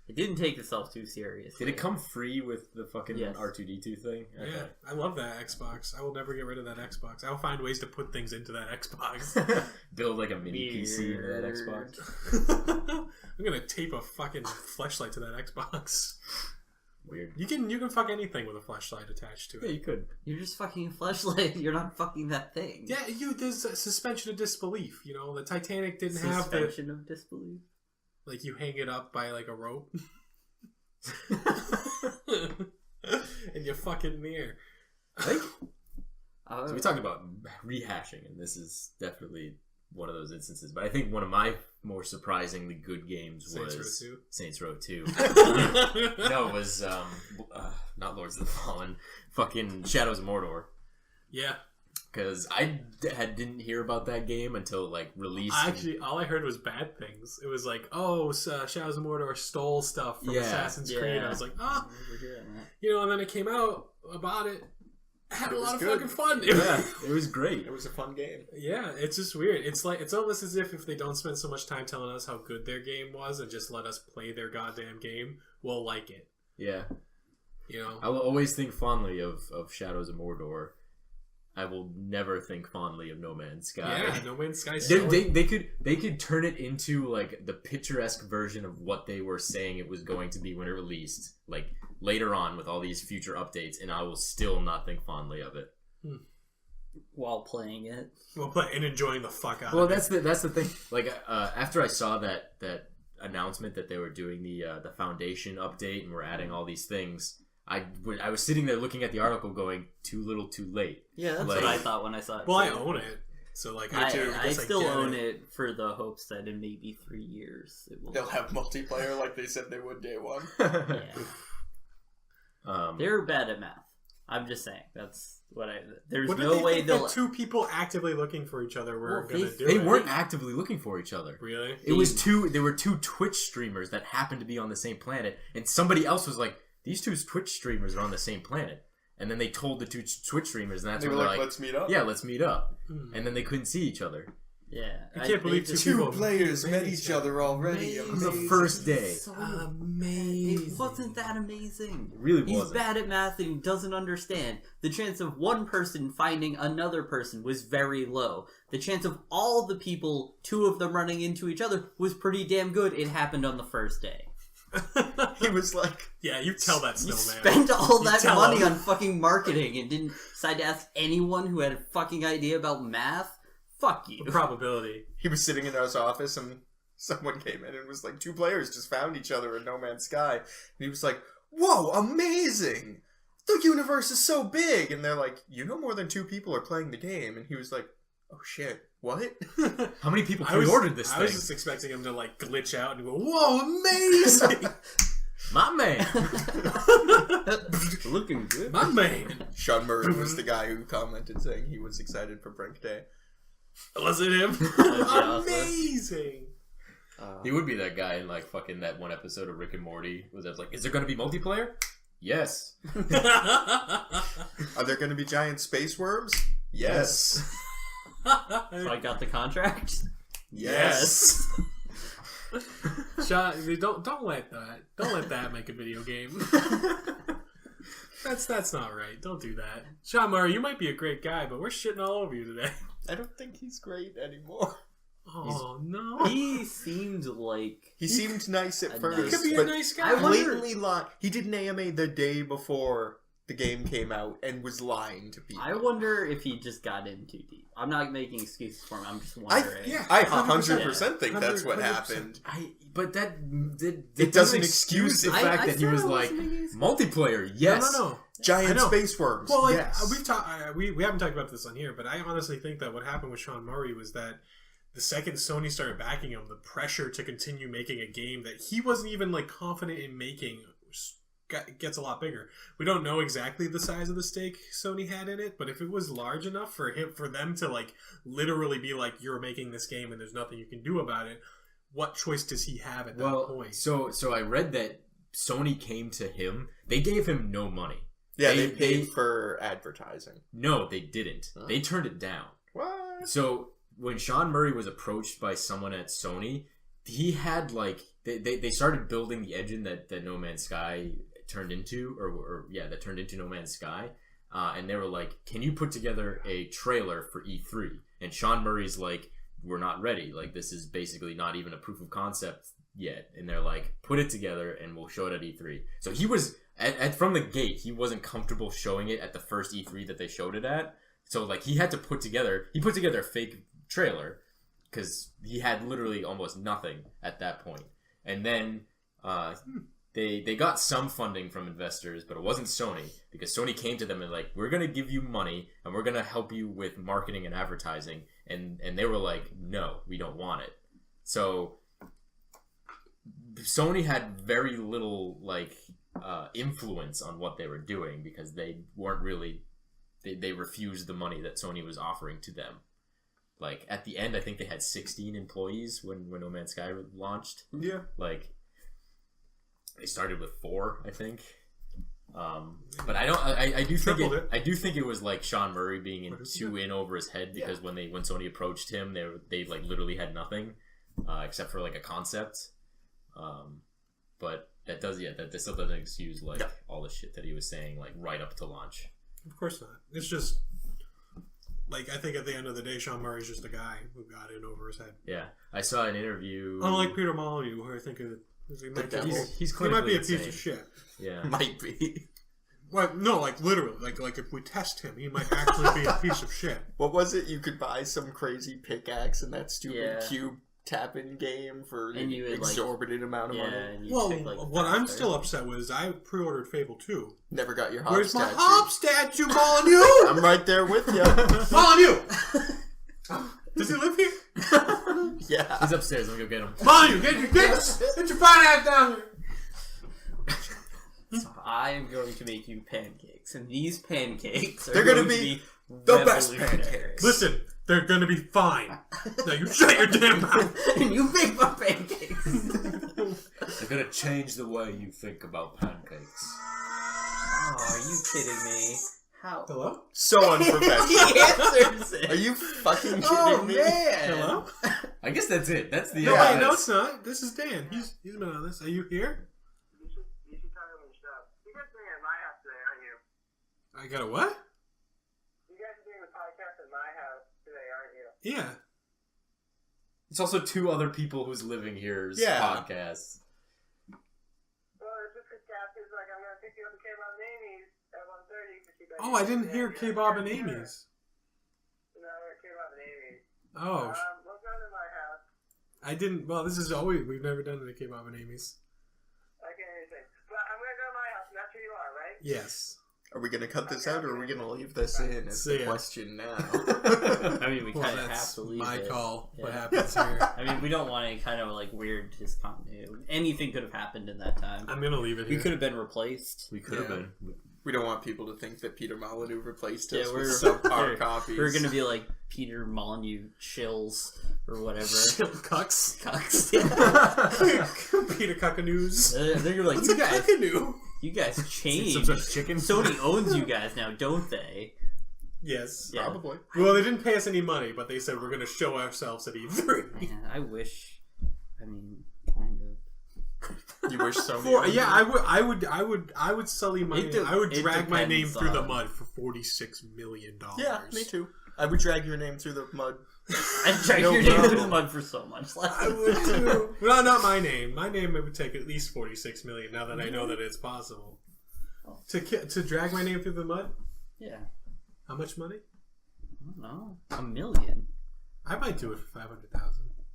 It didn't take itself too seriously. Did it come free with the fucking Yes. R2D2 thing? Yeah, I love that Xbox. I will never get rid of that Xbox. I will find ways to put things into that Xbox. Build like a mini PC into that Weird. Xbox. I'm gonna tape a fucking fleshlight to that Xbox. Weird. You can fuck anything with a fleshlight attached to Yeah, it. you could. You're just fucking a fleshlight. You're not fucking that thing. Yeah, there's a suspension of disbelief. You know, the Titanic didn't have the Suspension of disbelief. like you hang it up by like a rope, and you fuck it in the air. So we talked about rehashing, and this is definitely one of those instances. But I think one of my more surprisingly good games was Saints Row 2. Saints Row 2. No, it was not Lords of the Fallen, fucking Shadows of Mordor. Yeah, Because I didn't hear about that game until like released. actually, all I heard was bad things. It was like, Shadows of Mordor stole stuff from Yeah. Assassin's Creed. I was like, I remember hearing that. you know, and then it came out, I bought it, I had It a was lot of good. fucking fun. Yeah, it was great. It was a fun game. Yeah, it's just weird. It's like it's almost as if they don't spend so much time telling us how good their game was and just let us play their goddamn game, we'll like it. Yeah. You know? I will always think fondly of Shadows of Mordor. I will never think fondly of No Man's Sky. Yeah, No Man's Sky. They could turn it into like the picturesque version of what they were saying it was going to be when it released, like later on with all these future updates, and I will still not think fondly of it while playing it. Well, and enjoying the fuck out. Well, of it. that's the thing. Like after I saw that announcement that they were doing the Foundation update and we're adding all these things, I was sitting there looking at the article going, too little too late. Yeah, that's what I thought when I saw it. Well, too. I own it, so like I guess still get own it for the hopes that in maybe 3 years it will. They'll have multiplayer like they said they would day one. Yeah. They're bad at math. I'm just saying. That's what I. There's What no did way think they'll. that two people actively looking for each other were Well, gonna do They it. weren't actively looking for each other. Really. It was two. There were two Twitch streamers that happened to be on the same planet, and somebody else was like, "These two Twitch streamers are on the same planet." And then they told the two Twitch streamers, and that's They when were they're like, like, let's meet up. "Yeah, let's meet up." And then they couldn't see each other. Yeah, I can't believe just- people players met each other already. It was the first day. So Amazing. It wasn't that amazing. It really He's wasn't. bad at math and he doesn't understand. The chance of one person finding another person was very low. The chance of all the people, two of them running into each other, was pretty damn good. It happened on the first day. He was like, Yeah, you tell that You snowman. spent all You that tell money him. on fucking marketing and didn't decide to ask anyone who had a fucking idea about math? Fuck you. The probability. he was sitting in his office and someone came in and was like, 2 players just found each other in No Man's Sky. And he was like, whoa, amazing! The universe is so big! And they're like, you know more than 2 people are playing the game. And he was like, oh shit, what? How many people I was- pre-ordered this I thing? was just expecting him to like glitch out and go, "Whoa, amazing, My man. Looking good. my man!" Sean Murray was the guy who commented saying he was excited for Brink Day. Was it him? awesome. Amazing. He would be that guy in like fucking that one episode of Rick and Morty. Was that like, is there going to be multiplayer? Yes. Are there going to be giant space worms? Yes. So I got the contract? Yes. Sean, don't let that make a video game. That's not right. Don't do that. Sean Murray, you might be a great guy, but we're shitting all over you today. I don't think he's great anymore. Oh no. He seemed like... He seemed nice at He first. He could be a but nice guy. I wonder- blatantly lied. He did an AMA the day before the game came out and was lying to people. I wonder if he just got in too deep. I'm not making excuses for him. I'm just wondering. I 100%. 100% think that's what 100%. happened. But that It doesn't excuse the it. fact I that he said was I like, wasn't making excuses. multiplayer, yes. No. I Giant know. space worms. Well, like yes. we've talked, we haven't talked about this on here, but I honestly think that what happened with Sean Murray was that the second Sony started backing him, the pressure to continue making a game that he wasn't even like confident in making gets a lot bigger. We don't know exactly the size of the stake Sony had in it, but if it was large enough for them to like literally be like, "You're making this game and there's nothing you can do about it," what choice does he have at that point? So I read that Sony came to him. They gave him no money. Yeah, they they paid for advertising. No, they didn't. Huh? They turned it down. What? So when Sean Murray was approached by someone at Sony, he had like they started building the engine that No Man's Sky turned into, that turned into No Man's Sky, and they were like, "Can you put together a trailer for E3?" And Sean Murray's like, "We're not ready. Like this is basically not even a proof of concept yet." And they're like, "Put it together and we'll show it at E3." So he was from the gate, he wasn't comfortable showing it at the first E3 that they showed it at. So like he put together a fake trailer because he had literally almost nothing at that point. And then they got some funding from investors, but it wasn't Sony, because Sony came to them and like, "We're gonna give you money and we're gonna help you with marketing and advertising," and they were like, "No, we don't want it." So Sony had very little like influence on what they were doing because they weren't really they refused the money that Sony was offering to them. Like at the end, I think they had 16 employees when No Man's Sky launched. Yeah. Like they started with 4, I think. But I don't. I do think Tripled it. I do think it was like Sean Murray being too in over his head because when Sony approached him, they like literally had nothing except for like a concept. But that still doesn't excuse like all the shit that he was saying like right up to launch. Of course not. It's just like I think at the end of the day, Sean Murray's just a guy who got in over his head. Yeah, I saw an interview. Unlike Peter Molyneux, who I think he might be a piece of shit. Yeah, Might be. Well, no, like literally, like if we test him, he might actually be a piece of shit. What was it? You could buy some crazy pickaxe in that stupid Yeah. cube tap-in game for an And you would, exorbitant amount of money. and you Well, pick, like, what I'm faster. still upset with is I pre-ordered Fable 2. Never got your hop Where's statue. my hop statue, Molyneux? I'm right there with you. Molyneux! Does he live here? Yeah. he's upstairs. Let me go get him. Molyneux, get your fine ass down here! So I am going to make you pancakes, and these pancakes are They're gonna going to be be the best revolutionary. pancakes. Listen, they're gonna be fine. Now you shut your damn mouth. And you make my pancakes. They're gonna change the way you think about pancakes. Oh, are you kidding me? How? Hello? So unprofessional. He answers it. Are you fucking kidding Oh me? man! Hello? I guess that's it. That's the No, end. wait, no, it's not. This is Dan. He's been on this. Are you here? You should tell him and stuff. You guys are doing it at my house today, aren't you? I got a what? You guys are doing a podcast at my house today, aren't you? Yeah. It's also two other people who's living here's podcast. Well, it's just because Cass is like, I'm going to pick you up at K-Bob and Amy's at 1:30. Oh, I didn't hear K-Bob and Amy's. No, we're at K-Bob and Amy's. Oh, We'll go to my house. I didn't. Well, this is always. We've never done it at K-Bob and Amy's. I can't hear anything. But I'm going to go to my house, and that's where you are, right? Yes. Are we gonna cut this out or are we gonna leave this in? Is See the ya. question now. I mean, we Well, kind of have that's to leave my it. call. What Yeah. happens here? I mean, we don't want any kind of like weird discontinuity. Anything could have happened in that time. I'm gonna leave it We here. could have been replaced. We could have Yeah. been. We don't want people to think that Peter Molyneux replaced us Yeah, with we're subpar copies. We're gonna be like Peter Molyneux shills or whatever. Shill cucks. Cucks. Peter Cuckanews. They're gonna be like, What's you a guys, cuckoo? you guys Some changed. sort of chicken. Sony owns you guys now, don't they? Yes. Yeah. Probably. Well, they didn't pay us any money, but they said we're gonna show ourselves at E3. Man, I wish. I mean, kind of. You wish so. Yeah, I would sully my. I would drag my name depends through the on- mud for $46 million. Yeah, me too. I would drag your name through the mud. I dragged No your name through the problem. mud for so much less. I would too. Well, not my name. My name it would take at least $46 million. Now that I know that it's possible to drag my name through the mud. Yeah. How much money? I don't know. $1 million. I might do it for $500,000.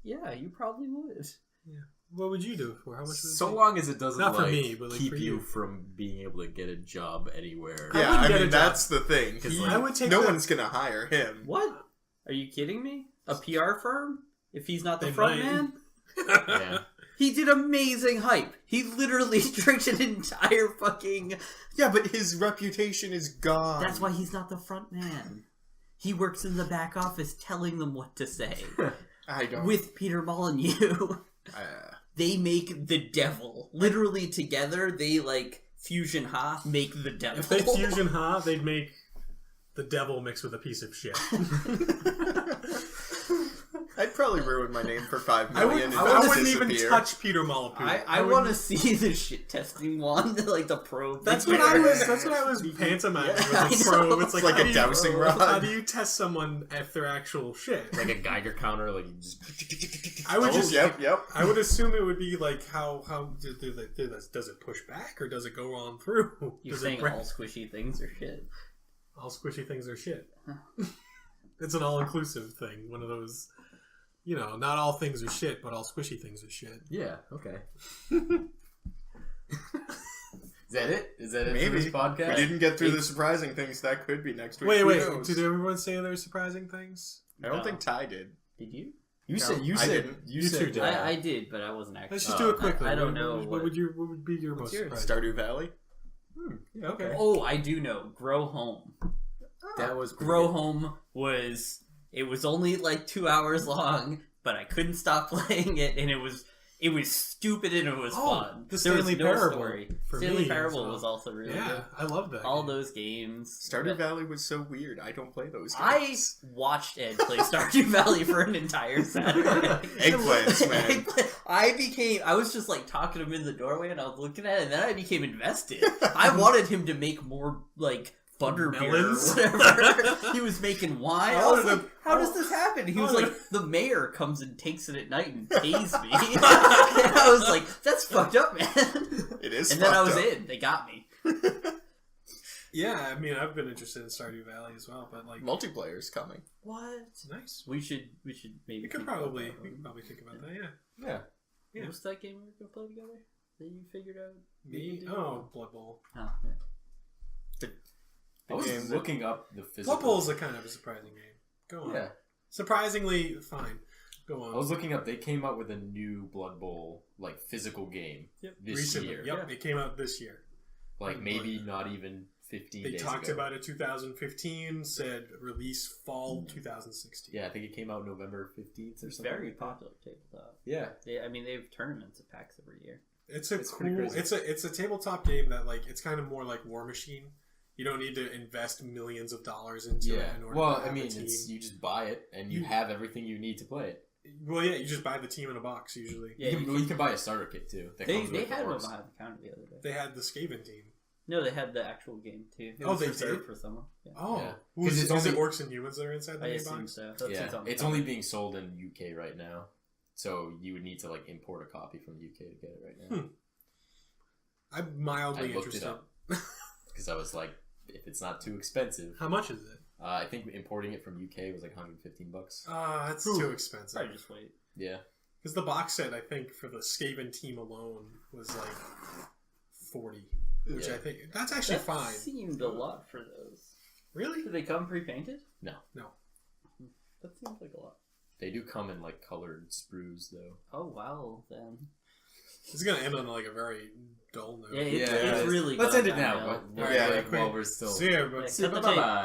Yeah, you probably would. Yeah. What would you do it for? How much? Would it So take? long as it doesn't Not for like, me, but, like, keep for you you. from being able to get a job anywhere. I Yeah, wouldn't I get a mean job. that's the thing. He- like, I would take no the- one's gonna hire him. What? Are you kidding me? A PR firm? If he's not the They front might. man? Yeah. He did amazing hype. He literally drank an entire fucking... Yeah, but his reputation is gone. That's why he's not the front man. He works in the back office telling them what to say. I don't. With Peter Molyneux. They make the devil. Literally together, they like Fusion Ha make the devil. If they fusion Ha, they'd make the devil mixed with a piece of shit. I'd probably ruin my name for $5 I million. wouldn't even touch Peter Molyneux. I want to see the shit testing wand, like the probe. That's thing. what I was pantomiming with I the probe. know. It's like, Like how a do you- dowsing rod. How do you test someone if they're actual shit? Like a Geiger counter, like you just. I would Oh, just. yep. I would assume it would be like how does it push back or does it go on through? You're Does saying it break? all squishy things are shit. All squishy things are shit. It's an all-inclusive thing. One of those, not all things are shit, but all squishy things are shit. Yeah. Okay. Is that it? Is that it Maybe. for this We podcast? didn't get through the surprising things. That could be next week. Wait. Who knows? Did everyone say their surprising things? I don't No. think Ty did. Did you? You No, said. You I said. didn't. You You said. two did. I did, but I wasn't actually. Let's just do it quickly. I don't What- know. What would be your most yours? surprising? Stardew Valley. Yeah, okay. Oh, I do know. Grow Home. That was Grow Home was. It was only like 2 hours long, but I couldn't stop playing it, and it was It was stupid and it was fun. The There was Stanley no Parable. story. For Stanley me, Parable so- was also really good. I love that. All game. those games. Stardew Valley was so weird. I don't play those I games. watched Ed play Stardew Valley for an entire Saturday. Eggplants, man. I was just like talking to him in the doorway and I was looking at it and then I became invested. I wanted him to make more like butterbeer or Melons? whatever. He was making wine. I was like, how does this happen? He was wanted like, the mayor comes and takes it at night and pays me. And I was like, that's fucked up, man. It is. And then I was fucked up. in. They got me. Yeah, I mean, I've been interested in Stardew Valley as well, but like, Multiplayer's coming. What? nice. We should maybe. We could think about probably that one. think about that. Yeah, Yeah. Yeah. What's that game we were gonna play together that you figured out? me. Oh, Blood Bowl. Oh, yeah. I was games looking up the physical. Blood Bowl is a kind of a surprising game. Go on. Yeah. Surprisingly fine. Go on. I was looking up. They came out with a new Blood Bowl like physical game this Recently. year. Yep, it came out this year. Like maybe not even 15 They days talked ago. about it 2015, said release fall 2016. Yeah, I think it came out November 15th or It's something. very like that. popular tabletop. Yeah. I mean, they have tournaments of packs every year. It's a It's pretty cool. crazy. It's a tabletop game that like it's kind of more like War Machine. You don't need to invest millions of dollars into it Yeah. in order Well, to have I mean, a team. it's you just buy it and you You- have everything you need to play it. Well, yeah, you just buy the team in a box usually. Yeah, you can buy a starter kit too. That They comes with had the one orcs. behind the counter the other day. They had the Skaven team. No, they had the actual game too. It Oh, was they reserved did? for someone. Yeah. Oh, Yeah. Who's, 'Cause is it's it only- Orcs and Humans that are inside the I main assume box? so. That's Yeah, what's on the it's cover. only being sold in UK right now, so you would need to like import a copy from the UK to get it right now. I'm mildly I looked it interested. up because I was like, if it's not too expensive, How much is it? I think importing it from UK was like $115. That's Ooh. too expensive. Probably just wait. Yeah, Because the box set, I think, for the Skaven team alone was like 40, which Yeah. I think that's actually That fine. seemed a lot for those. Really? Do they come pre-painted? No. That seems like a lot. they do come in like colored sprues though. Oh wow, then. It's gonna end on like a very dull note. Yeah, it's it's- really. Let's gone end it now. downhill. But Alright, like, quick. while we're still. See ya, but Yeah, cut the tape. Bye-bye.